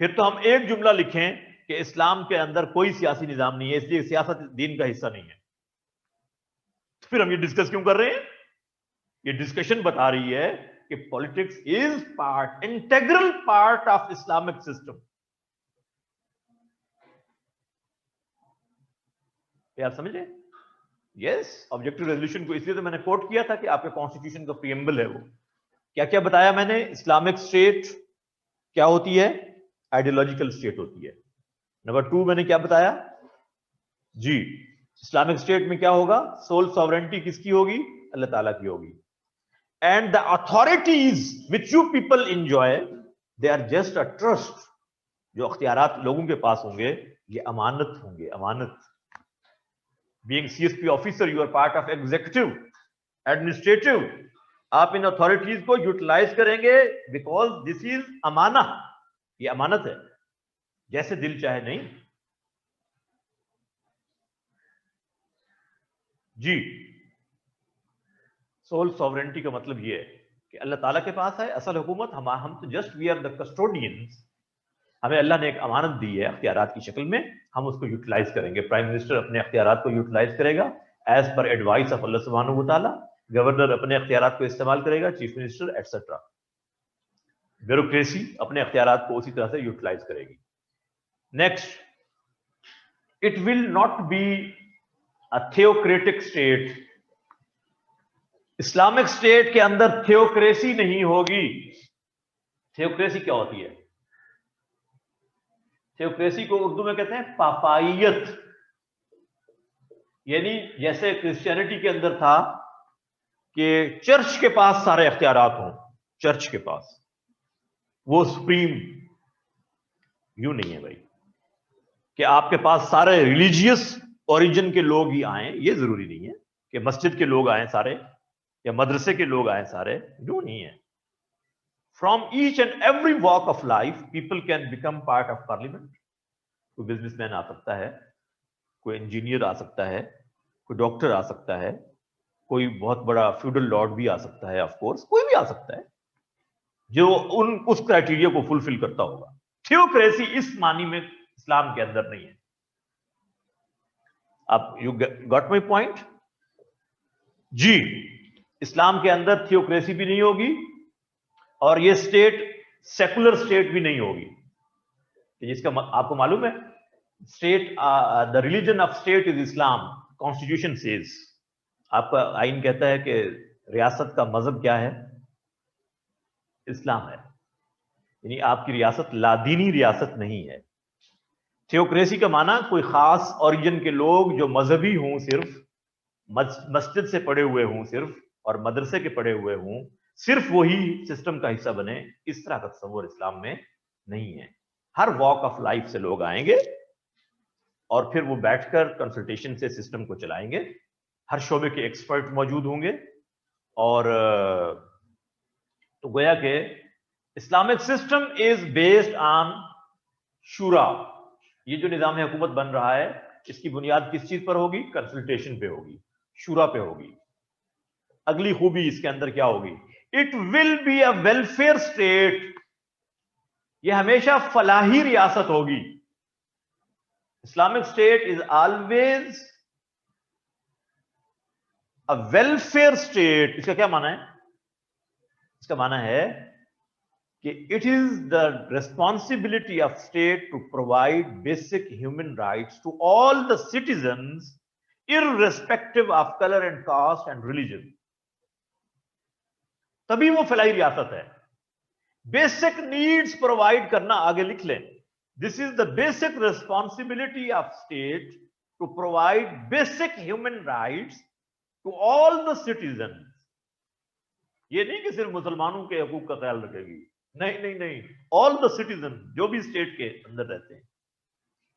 फिर तो हम एक जुमला लिखें कि इस्लाम के अंदर कोई सियासी निजाम नहीं है, इसलिए सियासत दीन का हिस्सा नहीं है। तो फिर हम ये डिस्कस क्यों कर रहे हैं? ये डिस्कशन बता रही है कि politics is part, integral part of Islamic system. आप समझे? यस, ऑब्जेक्टिव रेजोल्यूशन को इसलिए तो मैंने कोट किया था कि आपके कॉन्स्टिट्यूशन का प्रीएम्बल है वो। क्या क्या बताया मैंने? इस्लामिक स्टेट क्या होती है? आइडियोलॉजिकल स्टेट होती है। नंबर 2 मैंने क्या बताया जी? इस्लामिक स्टेट में क्या होगा? सोल सॉवरेंटी किसकी होगी? अल्लाह ताला की होगी। And the authorities which you people enjoy, they are just a trust. जो अख्तियारात लोगों के पास होंगे ये अमानत होंगे, अमानत। Being CSP officer you are part of executive, administrative. आप इन अथॉरिटीज को यूटिलाइज करेंगे बिकॉज दिस इज अमाना, ये अमानत है, जैसे दिल चाहे नहीं जी। सोल सॉवरेंटी का मतलब ये है कि अल्लाह ताला के पास है असल हुकूमत, हम तो just we are the custodians. हमें अल्लाह ने एक अमानत दी है अख्तियारात की शक्ल में, हम उसको यूटिलाइज करेंगे। प्राइम मिनिस्टर अपने अख्तियारात को यूटिलाइज करेगा as per advice of Allah सुब्हानहू व तआला। गवर्नर अपने अख्तियारात को इस्तेमाल करेगा, चीफ मिनिस्टर एटसेट्रा। ब्यूरोक्रेसी अपने अख्तियारात को उसी तरह से यूटिलाइज करेगी। Next, it will not be a theocratic state. Islamic state के अंदर थियोक्रेसी नहीं होगी। थियोक्रेसी क्या होती है? थियोक्रेसी को उर्दू में कहते हैं पापाइयत। यानी जैसे क्रिश्चियनिटी के अंदर था कि चर्च के पास सारे अख्तियारात हों, चर्च के पास वो सुप्रीम, यूं नहीं है भाई कि आपके पास सारे रिलीजियस ओरिजिन के लोग ही आए। ये जरूरी नहीं है कि मस्जिद के लोग आए सारे या मदरसे के लोग आए सारे, यूं नहीं है। From each and every walk of life people can become part of parliament. कोई बिजनेसमैन आ सकता है, कोई इंजीनियर आ सकता है, कोई डॉक्टर आ सकता है, कोई बहुत बड़ा फ्यूडल लॉर्ड भी आ सकता है, ऑफ कोर्स कोई भी आ सकता है जो उस क्राइटेरिया को फुलफिल करता होगा। थियोक्रेसी इस मानी में इस्लाम के अंदर नहीं है। आप यू गॉट माय पॉइंट जी? इस्लाम के अंदर थियोक्रेसी भी नहीं होगी और ये स्टेट सेकुलर स्टेट भी नहीं होगी। जिसका आपको मालूम है state, the religion of state is Islam, constitution says. आपका आइन कहता है कि रियासत का मजहब क्या है? इस्लाम है। यानी आपकी रियासत लादीनी रियासत नहीं है। थियोक्रेसी का माना कोई खास ओरिजिन के लोग जो मजहबी हों, सिर्फ मस्जिद से पढ़े हुए हों सिर्फ और मदरसे के पढ़े हुए हों, सिर्फ वही सिस्टम का हिस्सा बने, इस तरह का तस्वर इस्लाम में नहीं है। हर वॉक ऑफ लाइफ से लोग आएंगे और फिर वो बैठकर कंसल्टेशन से सिस्टम को चलाएंगे। हर शोबे के एक्सपर्ट मौजूद होंगे और तो गोया के Islamic system is based on शूरा। ये जो निजाम हुकूमत बन रहा है, इसकी बुनियाद किस चीज पर होगी? कंसल्टेशन पे होगी, शूरा पे होगी। अगली खूबी इसके अंदर क्या होगी? It will be a welfare state. ये हमेशा फलाही रियासत होगी। Islamic state is always a welfare state. इसका क्या माना है? इसका माना है कि it is the responsibility of state to provide basic human rights to all the citizens irrespective of colour and caste and religion. तभी वो फलाही रियासत है। बेसिक नीड्स प्रोवाइड करना, आगे लिख लें, this is the basic responsibility of state to provide basic human rights to all the citizen. ये नहीं कि सिर्फ मुसलमानों के हकूक का ख्याल रखेगी, नहीं नहीं नहीं, ऑल द सिटीजन जो भी स्टेट के अंदर रहते हैं।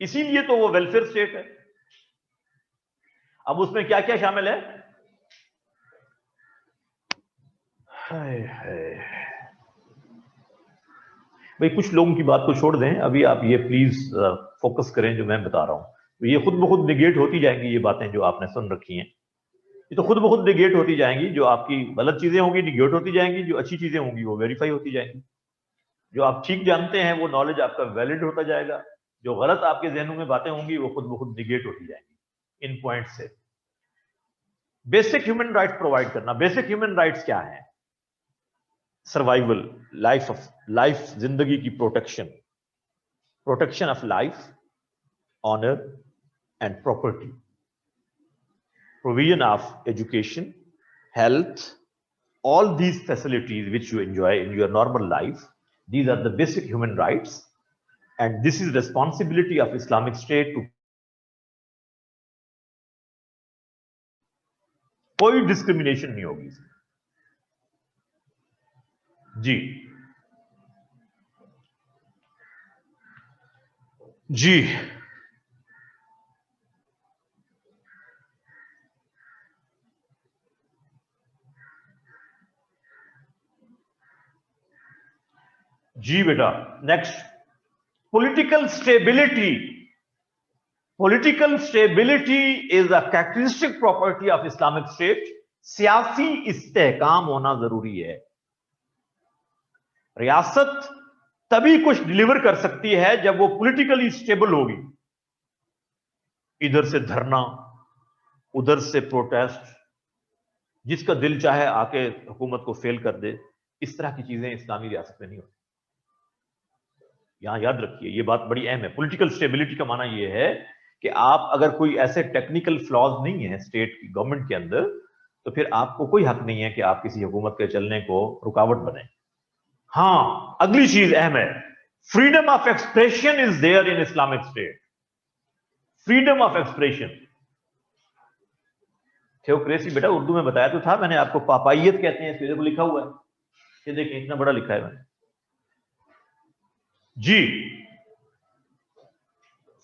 इसीलिए तो वो वेलफेयर स्टेट है। अब उसमें क्या क्या शामिल है? हाय हाय भाई, कुछ लोगों की बात को छोड़ दें, अभी आप ये प्लीज फोकस करें जो मैं बता रहा हूं। ये खुद ब खुद निगेट होती जाएंगी, ये बातें जो आपने सुन रखी हैं ये तो खुद ब खुद निगेट होती जाएंगी। जो आपकी गलत चीजें होंगी निगेट होती जाएंगी, जो अच्छी चीजें होंगी वो वेरीफाई होती जाएंगी। जो आप ठीक जानते हैं वो नॉलेज आपका वैलिड होता जाएगा, जो गलत आपके जहनों में बातें होंगी वो खुद ब खुद निगेट होती जाएंगी इन पॉइंट से। बेसिक ह्यूमन राइट्स प्रोवाइड करना। बेसिक ह्यूमन राइट्स क्या है? सर्वाइवल, लाइफ, जिंदगी की protection, protection of life, honour and property, provision of education, health, all these facilities which you enjoy in your normal life, these are the basic human rights, and this is responsibility of Islamic State to कोई discrimination नहीं होगी जी। जी जी बेटा, next, political stability. Political stability is a characteristic property of Islamic state. सियासी इस्तेहकाम होना जरूरी है। रियासत तभी कुछ डिलीवर कर सकती है जब वो पॉलिटिकली स्टेबल होगी। इधर से धरना, उधर से प्रोटेस्ट, जिसका दिल चाहे आके हुकूमत को फेल कर दे, इस तरह की चीजें इस्लामी रियासत में नहीं होती। यहां याद रखिए, ये बात बड़ी अहम है। पॉलिटिकल स्टेबिलिटी का माना यह है कि आप अगर कोई ऐसे टेक्निकल फ्लॉज नहीं है स्टेट की गवर्नमेंट के अंदर, तो फिर आपको कोई हक नहीं है कि आप किसी हुकूमत के चलने को रुकावट बने। हां, अगली चीज अहम है, freedom of expression is there in Islamic state. Freedom of expression, theocracy बेटा उर्दू में बताया तो था मैंने आपको, पापाइयत कहते हैं इसको, लिखा हुआ है, ये देखिए इतना बड़ा लिखा है मैंने जी।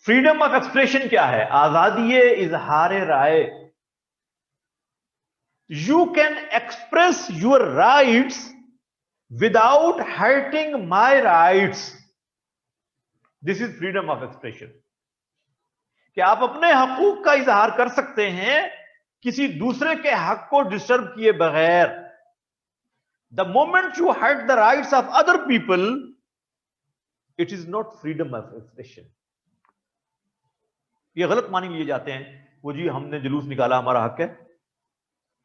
फ्रीडम ऑफ एक्सप्रेशन क्या है? आजादी इजहार राय। You can express your rights without hurting my rights. This is freedom of expression, कि आप अपने हकूक का इजहार कर सकते हैं किसी दूसरे के हक को डिस्टर्ब किए बगैर। The moment you hurt the rights of other people, it is not freedom of expression. ये गलत मानी लिए जाते हैं, वो जी हमने जुलूस निकाला हमारा हक है,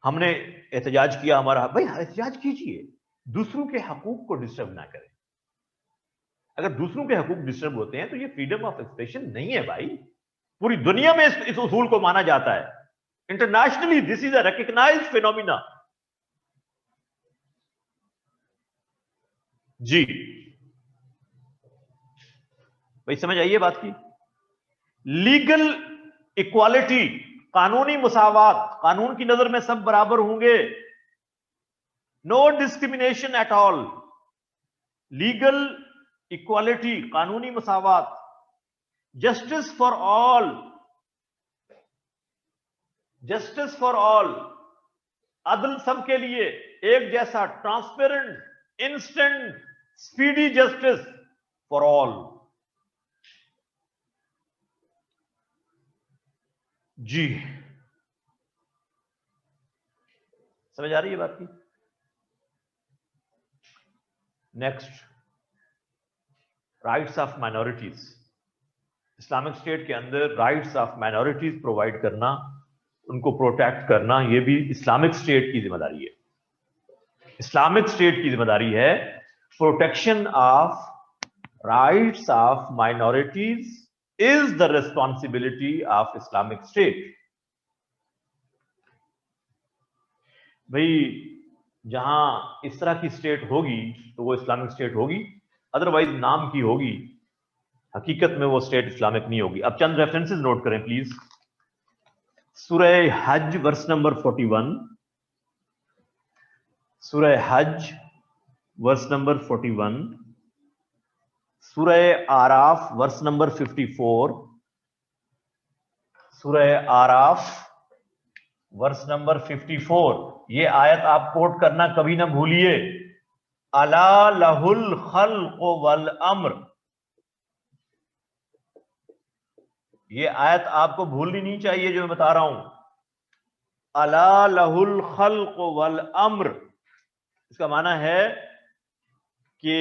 हमने एहतजाज किया हमारा हक। भाई एहतजाज कीजिए, दूसरों के हकूक को डिस्टर्ब ना करें। अगर दूसरों के हकूक डिस्टर्ब होते हैं तो ये फ्रीडम ऑफ एक्सप्रेशन नहीं है भाई। पूरी दुनिया में इस उसूल को माना जाता है। Internationally this is a recognised phenomena जी। भाई समझ आइए बात की। लीगल इक्वालिटी, कानूनी मुसावात, कानून की नजर में सब बराबर होंगे। No discrimination at all, legal equality, कानूनी मसावत, justice for all, justice for all, अदल सबके लिए एक जैसा, transparent, instant, speedy justice for all. जी, समझ आ रही है बात की? Next, rights of minorities. Islamic state के अंदर राइट्स ऑफ माइनॉरिटीज प्रोवाइड करना, उनको प्रोटेक्ट करना, यह भी इस्लामिक स्टेट की जिम्मेदारी है। इस्लामिक स्टेट की जिम्मेदारी है protection of rights of minorities is the responsibility of Islamic state. भाई जहां इस तरह की स्टेट होगी तो वो इस्लामिक स्टेट होगी, अदरवाइज नाम की होगी, हकीकत में वो स्टेट इस्लामिक नहीं होगी। अब चंद रेफरेंसेस नोट करें प्लीज। सूरह हज वर्स नंबर 41, सूरह हज वर्स नंबर 41, सूरह आराफ वर्स नंबर 54, सूरह आराफ वर्स नंबर 54। ये आयत आप कोट करना कभी ना भूलिए। अला लहुल खल्क़ वल अम्र, ये आयत आपको भूलनी नहीं चाहिए जो मैं बता रहा हूं। अला लहुल खल्क़ वल अम्र, इसका माना है कि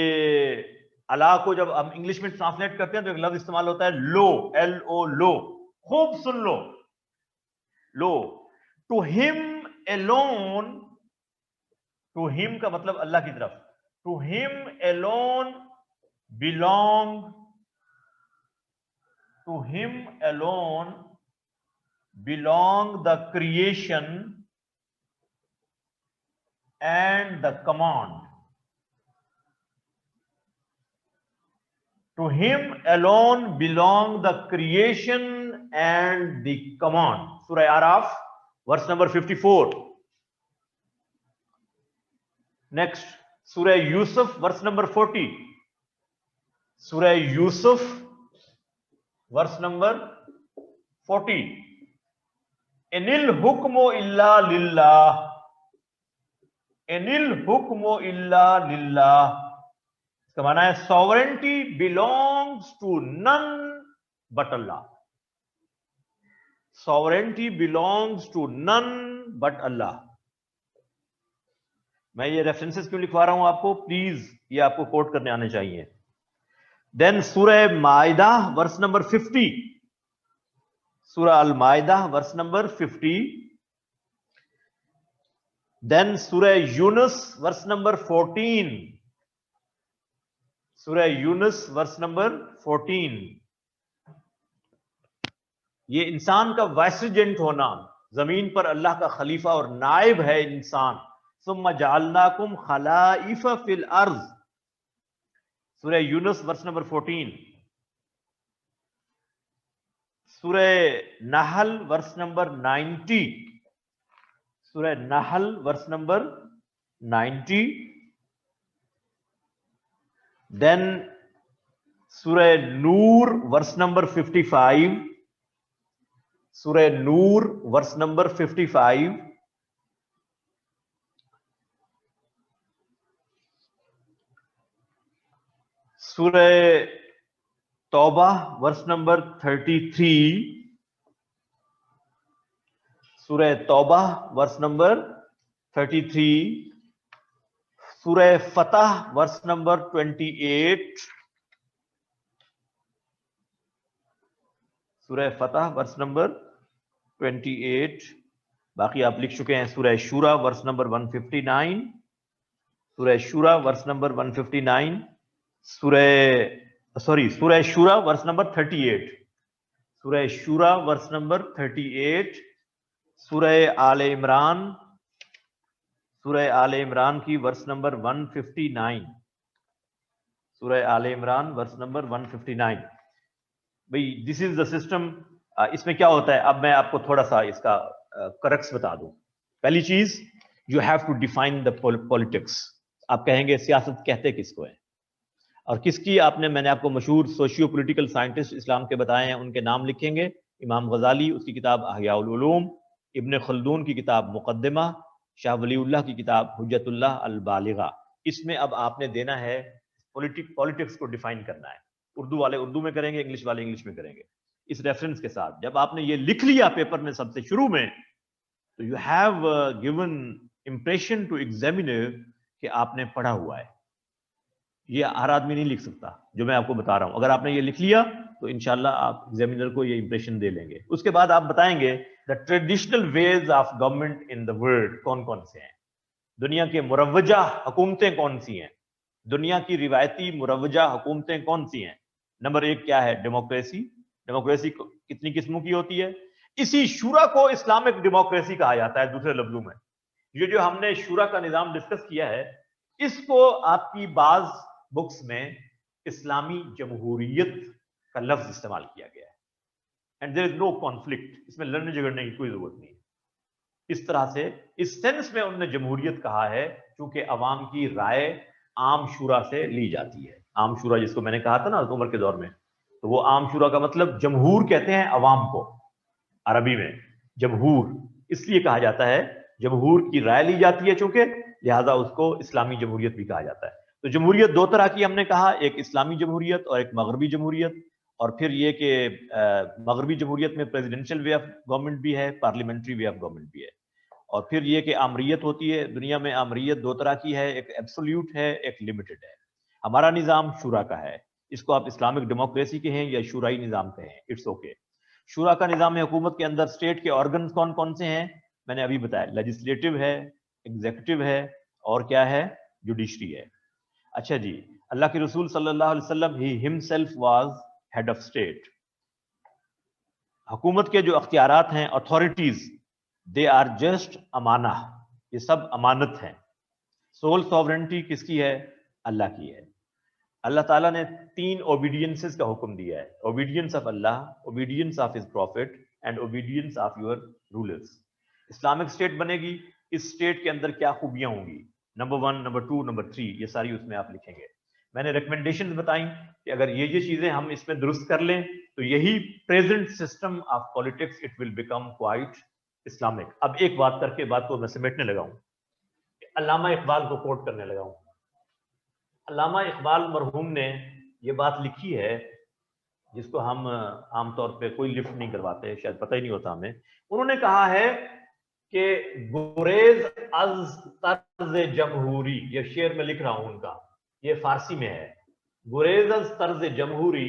अला को जब हम इंग्लिश में ट्रांसलेट करते हैं तो एक लफ्ज इस्तेमाल होता है लो, LO, लो। खूब सुन लो, लो। To him alone, to him का मतलब अल्लाह की तरफ, to him alone belong, to him alone belong the creation and the command. To him alone belong the creation and the command. Surah Araf, verse number 54. Next, Surah Yusuf, verse number 40. Surah Yusuf, verse number 40. Enil hukmo illa lillah. Enil hukmo illa lillah. इसका माना है sovereignty belongs to none but Allah. Sovereignty belongs to none but Allah. मैं ये references क्यों लिखवा रहा हूं आपको, प्लीज ये आपको कोट करने आने चाहिए। देन सूरह माइदा वर्स नंबर 50, सूरह अल माइदा वर्स नंबर 50। देन सूरह यूनुस वर्स नंबर 14, सूरह यूनुस वर्स नंबर 14। ये इंसान का वाइसरेजेंट होना, जमीन पर अल्लाह का खलीफा और नायब है इंसान। सुम्मा जअलनाकुम खलाइफ फिल अर्ज, सूरह यूनुस वर्स नंबर 14। सूरह नहल वर्स नंबर 90, सूरह नहल वर्स नंबर 90। देन सूरह नूर वर्स नंबर 55, सूरह नूर वर्स नंबर 55। सूरह तौबा वर्स नंबर 33, सूरह तौबा वर्स नंबर 33। सूरह फतह वर्स नंबर 28, सूरह फतह वर्स नंबर 28। बाकी आप लिख चुके हैं। सूरह शूरा वर्स नंबर 159, सूरह शूरा वर्स नंबर 159। सूरह शूरा वर्स नंबर 38, सूरह शूरा वर्स नंबर 38। सूरह आले इमरान, सूरह आले इमरान की वर्स नंबर 159, सूरह आले इमरान वर्स नंबर 159। भाई दिस इज द सिस्टम। इसमें क्या होता है, अब मैं आपको थोड़ा सा इसका करक्स बता दूं। पहली चीज you have to define the politics. आप कहेंगे सियासत कहते किसको है, और किसकी मैंने आपको मशहूर सोशियो पॉलिटिकल साइंटिस्ट इस्लाम के बताए हैं, उनके नाम लिखेंगे। इमाम गजाली, उसकी किताब अहयाउल उलूम, इब्न खल्दून की किताब मुकद्दिमा, शाह वलीउल्लाह की किताब हुज्जतुल्लाह अल बालिगा। इसमें अब आपने देना है पॉलिटिक्स को डिफाइन करना है। उर्दू वाले उर्दू में करेंगे, इंग्लिश वाले इंग्लिश में करेंगे, इस रेफरेंस के साथ। जब आपने ये लिख लिया पेपर में सबसे शुरू में, तो you have given impression to examiner कि आपने पढ़ा हुआ है। ये हर आदमी नहीं लिख सकता जो मैं आपको बता रहा हूं। अगर आपने ये लिख लिया तो इंशाल्लाह आप एग्जामिनर को ये इंप्रेशन दे लेंगे। उसके बाद आप बताएंगे the traditional ways of government in the world कौन कौन से हैं, दुनिया के मुरव्वजा हुकूमतें कौन सी हैं, दुनिया की रिवायती मुरव्वजा हुकूमतें कौन सी हैं। नंबर 1 क्या है, डेमोक्रेसी। डेमोक्रेसी कितनी किस्मों की होती है। इसी शूरा को इस्लामिक डेमोक्रेसी कहा जाता है। दूसरे लफ्जों में ये जो हमने शूरा का निजाम डिस्कस किया है, इसको आपकी बाज बुक्स में इस्लामी जमहूरियत का लफ्ज इस्तेमाल किया गया है। And there is no conflict, इसमें लड़ने झगड़ने की कोई जरूरत नहीं है। इस तरह से इस सेंस में उन्होंने जमहूरियत कहा है, क्योंकि अवाम की राय आम शूरा से ली जाती है। आम शूरा जिसको मैंने कहा था ना उमर के दौर में, तो वो आम शूरा का मतलब जमहूर कहते हैं अवाम को, अरबी में जमहूर इसलिए कहा जाता है, जमहूर की राय ली जाती है चूंकि, लिहाजा उसको इस्लामी जमहूरियत भी कहा जाता है। तो जमहूरियत दो तरह की हमने कहा, एक इस्लामी जमहूरियत और एक मगरबी जमहूरियत। और फिर ये कि मगरबी जमहूरियत में प्रेसिडेंशियल वे ऑफ गवर्नमेंट भी है, पार्लियामेंट्री वे ऑफ गवर्नमेंट भी है। और फिर ये कि आमरीयत होती है। दुनिया में आमरीयत दो तरह की है, एक एब्सोल्यूट है, एक लिमिटेड है। हमारा निज़ाम शूरा का है, इसको आप इस्लामिक डेमोक्रेसी कहें या शूराई निज़ाम कहें, इट्स ओके। शूरा का निज़ाम हुकूमत के अंदर स्टेट के ऑर्गन कौन कौन से हैं मैंने अभी बताया, लेजिस्लेटिव है, एग्जीक्यूटिव है, और क्या है, जुडिशरी है। अच्छा जी, अल्लाह के रसूल सल्लल्लाहु अलैहि वसल्लम ही himself was head of state. हुकूमत के जो अख्तियारात हैं, अथॉरिटीज, दे आर जस्ट अमाना, ये सब अमानत हैं। सोल सॉवरेंटी किसकी है, अल्लाह की है। अल्लाह ताला ने 3 ओबीडियंसेस का हुक्म दिया है, obedience of Allah, obedience of his profit and obedience of your rulers. Islamic state बनेगी, इस स्टेट के अंदर क्या खूबियां होंगी, नंबर 1, नंबर 2, नंबर 3, ये सारी उसमें आप लिखेंगे। मैंने रिकमेंडेशंस बताई कि अगर ये चीजें हम इसमें दुरुस्त कर लें तो यही present system of politics, it will become quite Islamic. अब एक बात करके बात को मैं समेटने लगा हूं, अल्लामा इकबाल को कोट करने लगा हूं। अल्लामा इकबाल मरहूम ने ये बात लिखी है जिसको हम आमतौर पे कोई लिफ्ट नहीं करवाते, शायद पता ही नहीं होता हमें। उन्होंने कहा है कि गुरेज अज तर्ज जमहूरी, ये शेर में लिख रहा हूं उनका, ये फारसी में है। गुरेज अज तर्ज जमहूरी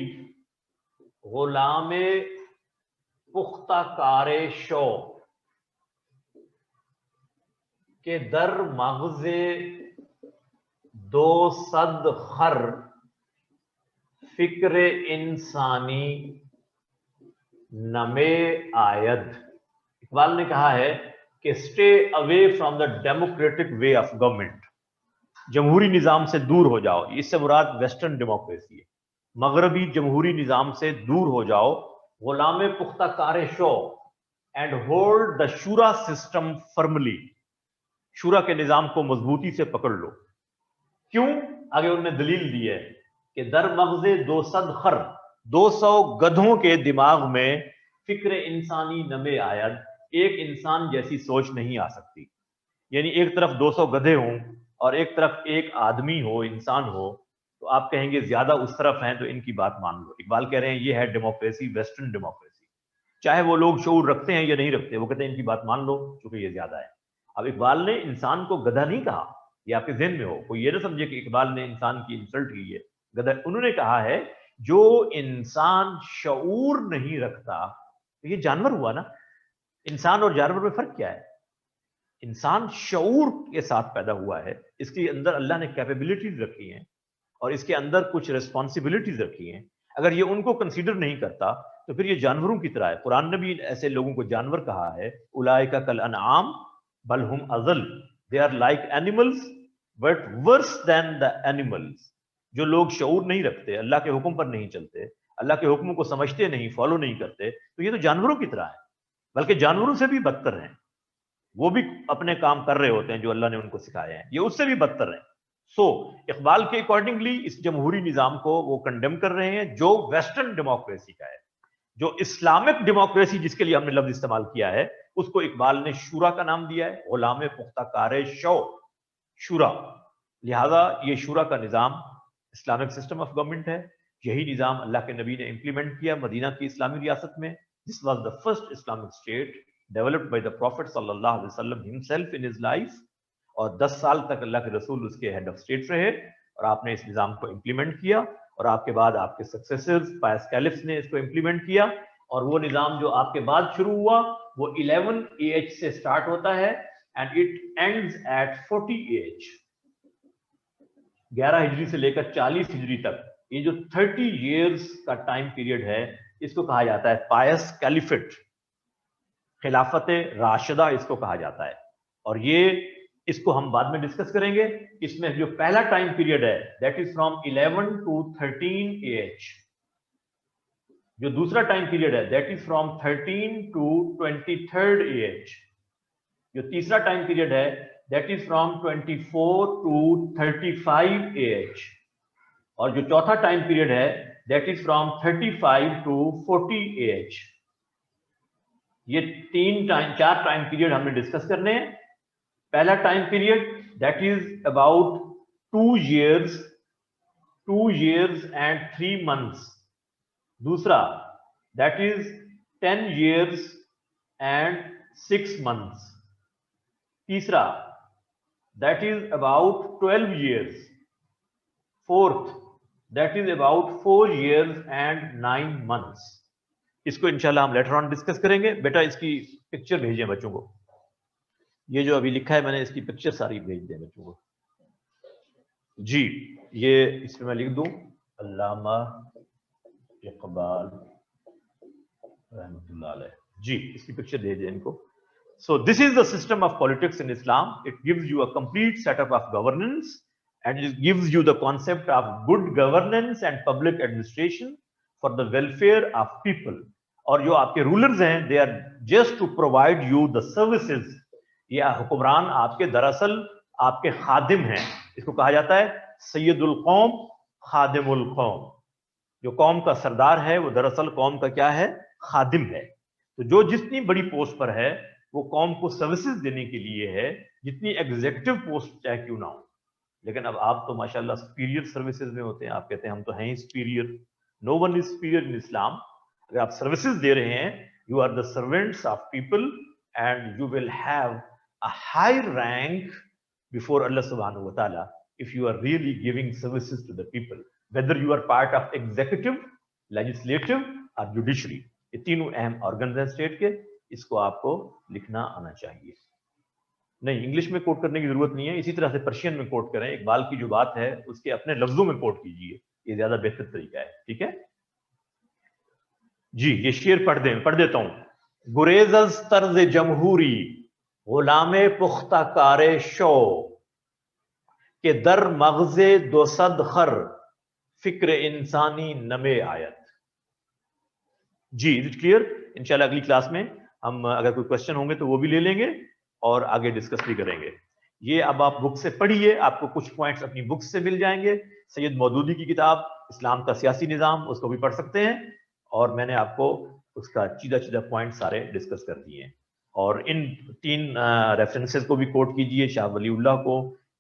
गुलामे पुख्ता कारे शो के दर मगजे 200 खर फिक्र इंसानी नमे आयद। इकबाल ने कहा है कि stay away from the democratic way of government, जमहूरी निजाम से दूर हो जाओ। इससे मुराद वेस्टर्न डेमोक्रेसी है। मगरबी जमहूरी निजाम से दूर हो जाओ, गुलाम पुख्ता कारे शो एंड होल्ड द शूरा सिस्टम फर्मली, शूरा के निजाम को मजबूती से पकड़ लो। क्यों, आगे उन्होंने दलील दी है कि दर मगजे 200 खर, 200 गधों के दिमाग में फिक्र इंसानी नमे आयद, एक इंसान जैसी सोच नहीं आ सकती। यानी एक तरफ 200 गधे हों और एक तरफ एक आदमी हो, इंसान हो, तो आप कहेंगे ज्यादा उस तरफ हैं तो इनकी बात मान लो। इकबाल कह रहे हैं ये है डेमोक्रेसी, वेस्टर्न डेमोक्रेसी। चाहे वो लोग शऊर रखते हैं या नहीं रखते, वो कहते हैं इनकी बात मान लो क्योंकि ये ज्यादा है। अब इकबाल ने इंसान को गधा नहीं कहा, ये आपके ज़हन में हो, कोई ये ना समझे कि इकबाल ने इंसान की इंसल्ट की है, गधा। उन्होंने कहा है जो इंसान शऊर नहीं रखता, तो ये जानवर हुआ ना। इंसान और जानवर में फर्क क्या है? इंसान शऊर के साथ पैदा हुआ है, इसके अंदर अल्लाह ने कैपेबिलिटीज रखी हैं और इसके अंदर कुछ रिस्पॉन्सिबिलिटीज रखी हैं। अगर ये उनको कंसीडर नहीं करता तो फिर ये जानवरों की तरह है। कुरान ने भी ऐसे लोगों को जानवर कहा है, उलाइका कल अनआम बल हुम अज़ल, they are like animals but worse than the animals. जो लोग शऊर नहीं रखते, अल्लाह के हुक्म पर नहीं चलते, अल्लाह के हुक्म को समझते नहीं, फॉलो नहीं करते, तो ये तो जानवरों की तरह है, बल्कि जानवरों से भी बदतर हैं। वो भी अपने काम कर रहे होते हैं जो अल्लाह ने उनको सिखाए हैं, ये उससे भी बदतर है। सो इकबाल के अकॉर्डिंगली इस जमहूरी निजाम को वो कंडेम कर रहे हैं जो वेस्टर्न डेमोक्रेसी का है। जो इस्लामिक डेमोक्रेसी जिसके लिए हमने लफ्ज इस्तेमाल किया है उसको इकबाल ने शूरा का नाम दिया है, गुलाम पुख्ताकार शो, शूरा। लिहाजा ये शूरा का निजाम इस्लामिक सिस्टम ऑफ गवर्नमेंट है। यही निजाम अल्लाह के नबी ने इंप्लीमेंट किया मदीना की इस्लामी रियासत में। This was the first Islamic state developed by the prophet सल्लल्लाहु अलैहि वसल्लम हिमसेल्फ इन हिज लाइफ। और 10 साल तक अल्लाह के रसूल उसके हेड ऑफ स्टेट रहे और आपने इस निजाम को इंप्लीमेंट किया और आपके बाद आपके सक्सेसर्स पायस कैलिफ्स ने इसको इंप्लीमेंट किया। और वो निजाम जो आपके बाद शुरू हुआ वो 11 AH से स्टार्ट होता है and it ends at 40 AH। 11 हिजरी से लेकर 40 हिजरी तक ये जो 30 years का टाइम पीरियड है इसको कहा जाता है पायस कैलिफेट, खिलाफत राशिदा इसको कहा जाता है। और ये इसको हम बाद में डिस्कस करेंगे। इसमें जो पहला टाइम पीरियड है that is from 11 to 13 AH। जो दूसरा टाइम पीरियड है that is from 13 to 23rd AH। जो तीसरा टाइम पीरियड है that is from 24 to 35 AH। और जो चौथा टाइम पीरियड है that is from 35 to 40 AH। ये चार टाइम पीरियड हमने डिस्कस करने हैं। पहला time period that is about 2 years and 3 months। दूसरा that is 10 years and 6 months। तीसरा that is about 12 years। Fourth that is about 4 years and 9 months। इसको इंशाल्लाह हम लेटर ऑन डिस्कस करेंगे। बेटा इसकी पिक्चर भेजें बच्चों को, ये जो अभी लिखा है मैंने इसकी पिक्चर सारी भेज दें बच्चों को जी। ये इसमें मैं लिख दूं अल्लामा इकबाल रहमतुल्लाह अलैह जी, इसकी पिक्चर दे दें इनको। So this is the system of politics in Islam. It gives you a complete setup of governance and it gives you the concept of good governance and public administration for the welfare of people. और जो आपके rulers हैं they are just to provide you the services. या हुक्मरान आपके दरअसल आपके खादिम हैं। इसको कहा जाता है सैयदुल कौम खादिमुल कौम। जो कौम का सरदार है वो दरअसल कौम का क्या है, खादिम है। तो जो जितनी बड़ी पोस्ट पर है वो कौम को सर्विसेज देने के लिए है, जितनी एग्जीक्यूटिव पोस्ट चाहे क्यों ना हो। लेकिन अब आप तो माशाल्लाह सुपीरियर सर्विसेज में होते हैं। आप कहते हैं हम तो हैं ही superior. No one is superior in Islam. अगर आप सर्विसेज दे रहे हैं you are the servants of people and you will have a high rank before Allah subhanahu wa ta'ala if you are really giving services to the people, whether you are part of executive, legislative or judiciary। ये तीनों अहम organs हैं state के। इसको आपको लिखना आना चाहिए। नहीं, इंग्लिश में कोट करने की जरूरत नहीं है, इसी तरह से पर्शियन में कोट करें। इकबाल की जो बात है उसके अपने लफ्जों में कोट कीजिए, ये ज्यादा बेहतर तरीका है। ठीक है जी, ये शेर पढ़ देता हूं। गुरेज़ तर्ज जमहूरी गुलामे पुख्ता कारे शो के दर मगजे दो सद खर फिक्र इंसानी नमे आयत। जी, इज इट क्लियर? इंशाल्लाह अगली क्लास में हम अगर कोई क्वेश्चन होंगे तो वो भी ले लेंगे और आगे डिस्कस भी करेंगे। ये अब आप बुक से पढ़िए, आपको कुछ पॉइंट्स अपनी बुक से मिल जाएंगे। सैयद मौदूदी की किताब इस्लाम का सियासी निज़ाम, उसको भी पढ़ सकते हैं। और मैंने आपको उसका सीधा पॉइंट सारे डिस्कस कर दिए हैं। और इन 3 रेफरेंसेस को भी कोट कीजिए, शाह वलीउल्लाह को,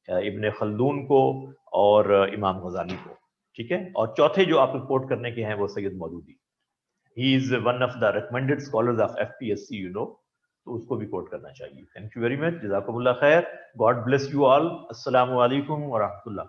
इब्ने खल्दून को और इमाम गजाली को। ठीक है, और चौथे जो आपको कोट करने के हैं वो Syed Maududi. He is one of the recommended scholars of FPSC, you know, तो उसको भी कोट करना चाहिए। थैंक यू वेरी मच, जज़ाकुमुल्लाह खैर, गॉड ब्लेस यू ऑल। अस्सलामु अलैकुम व रहमतुल्लाह।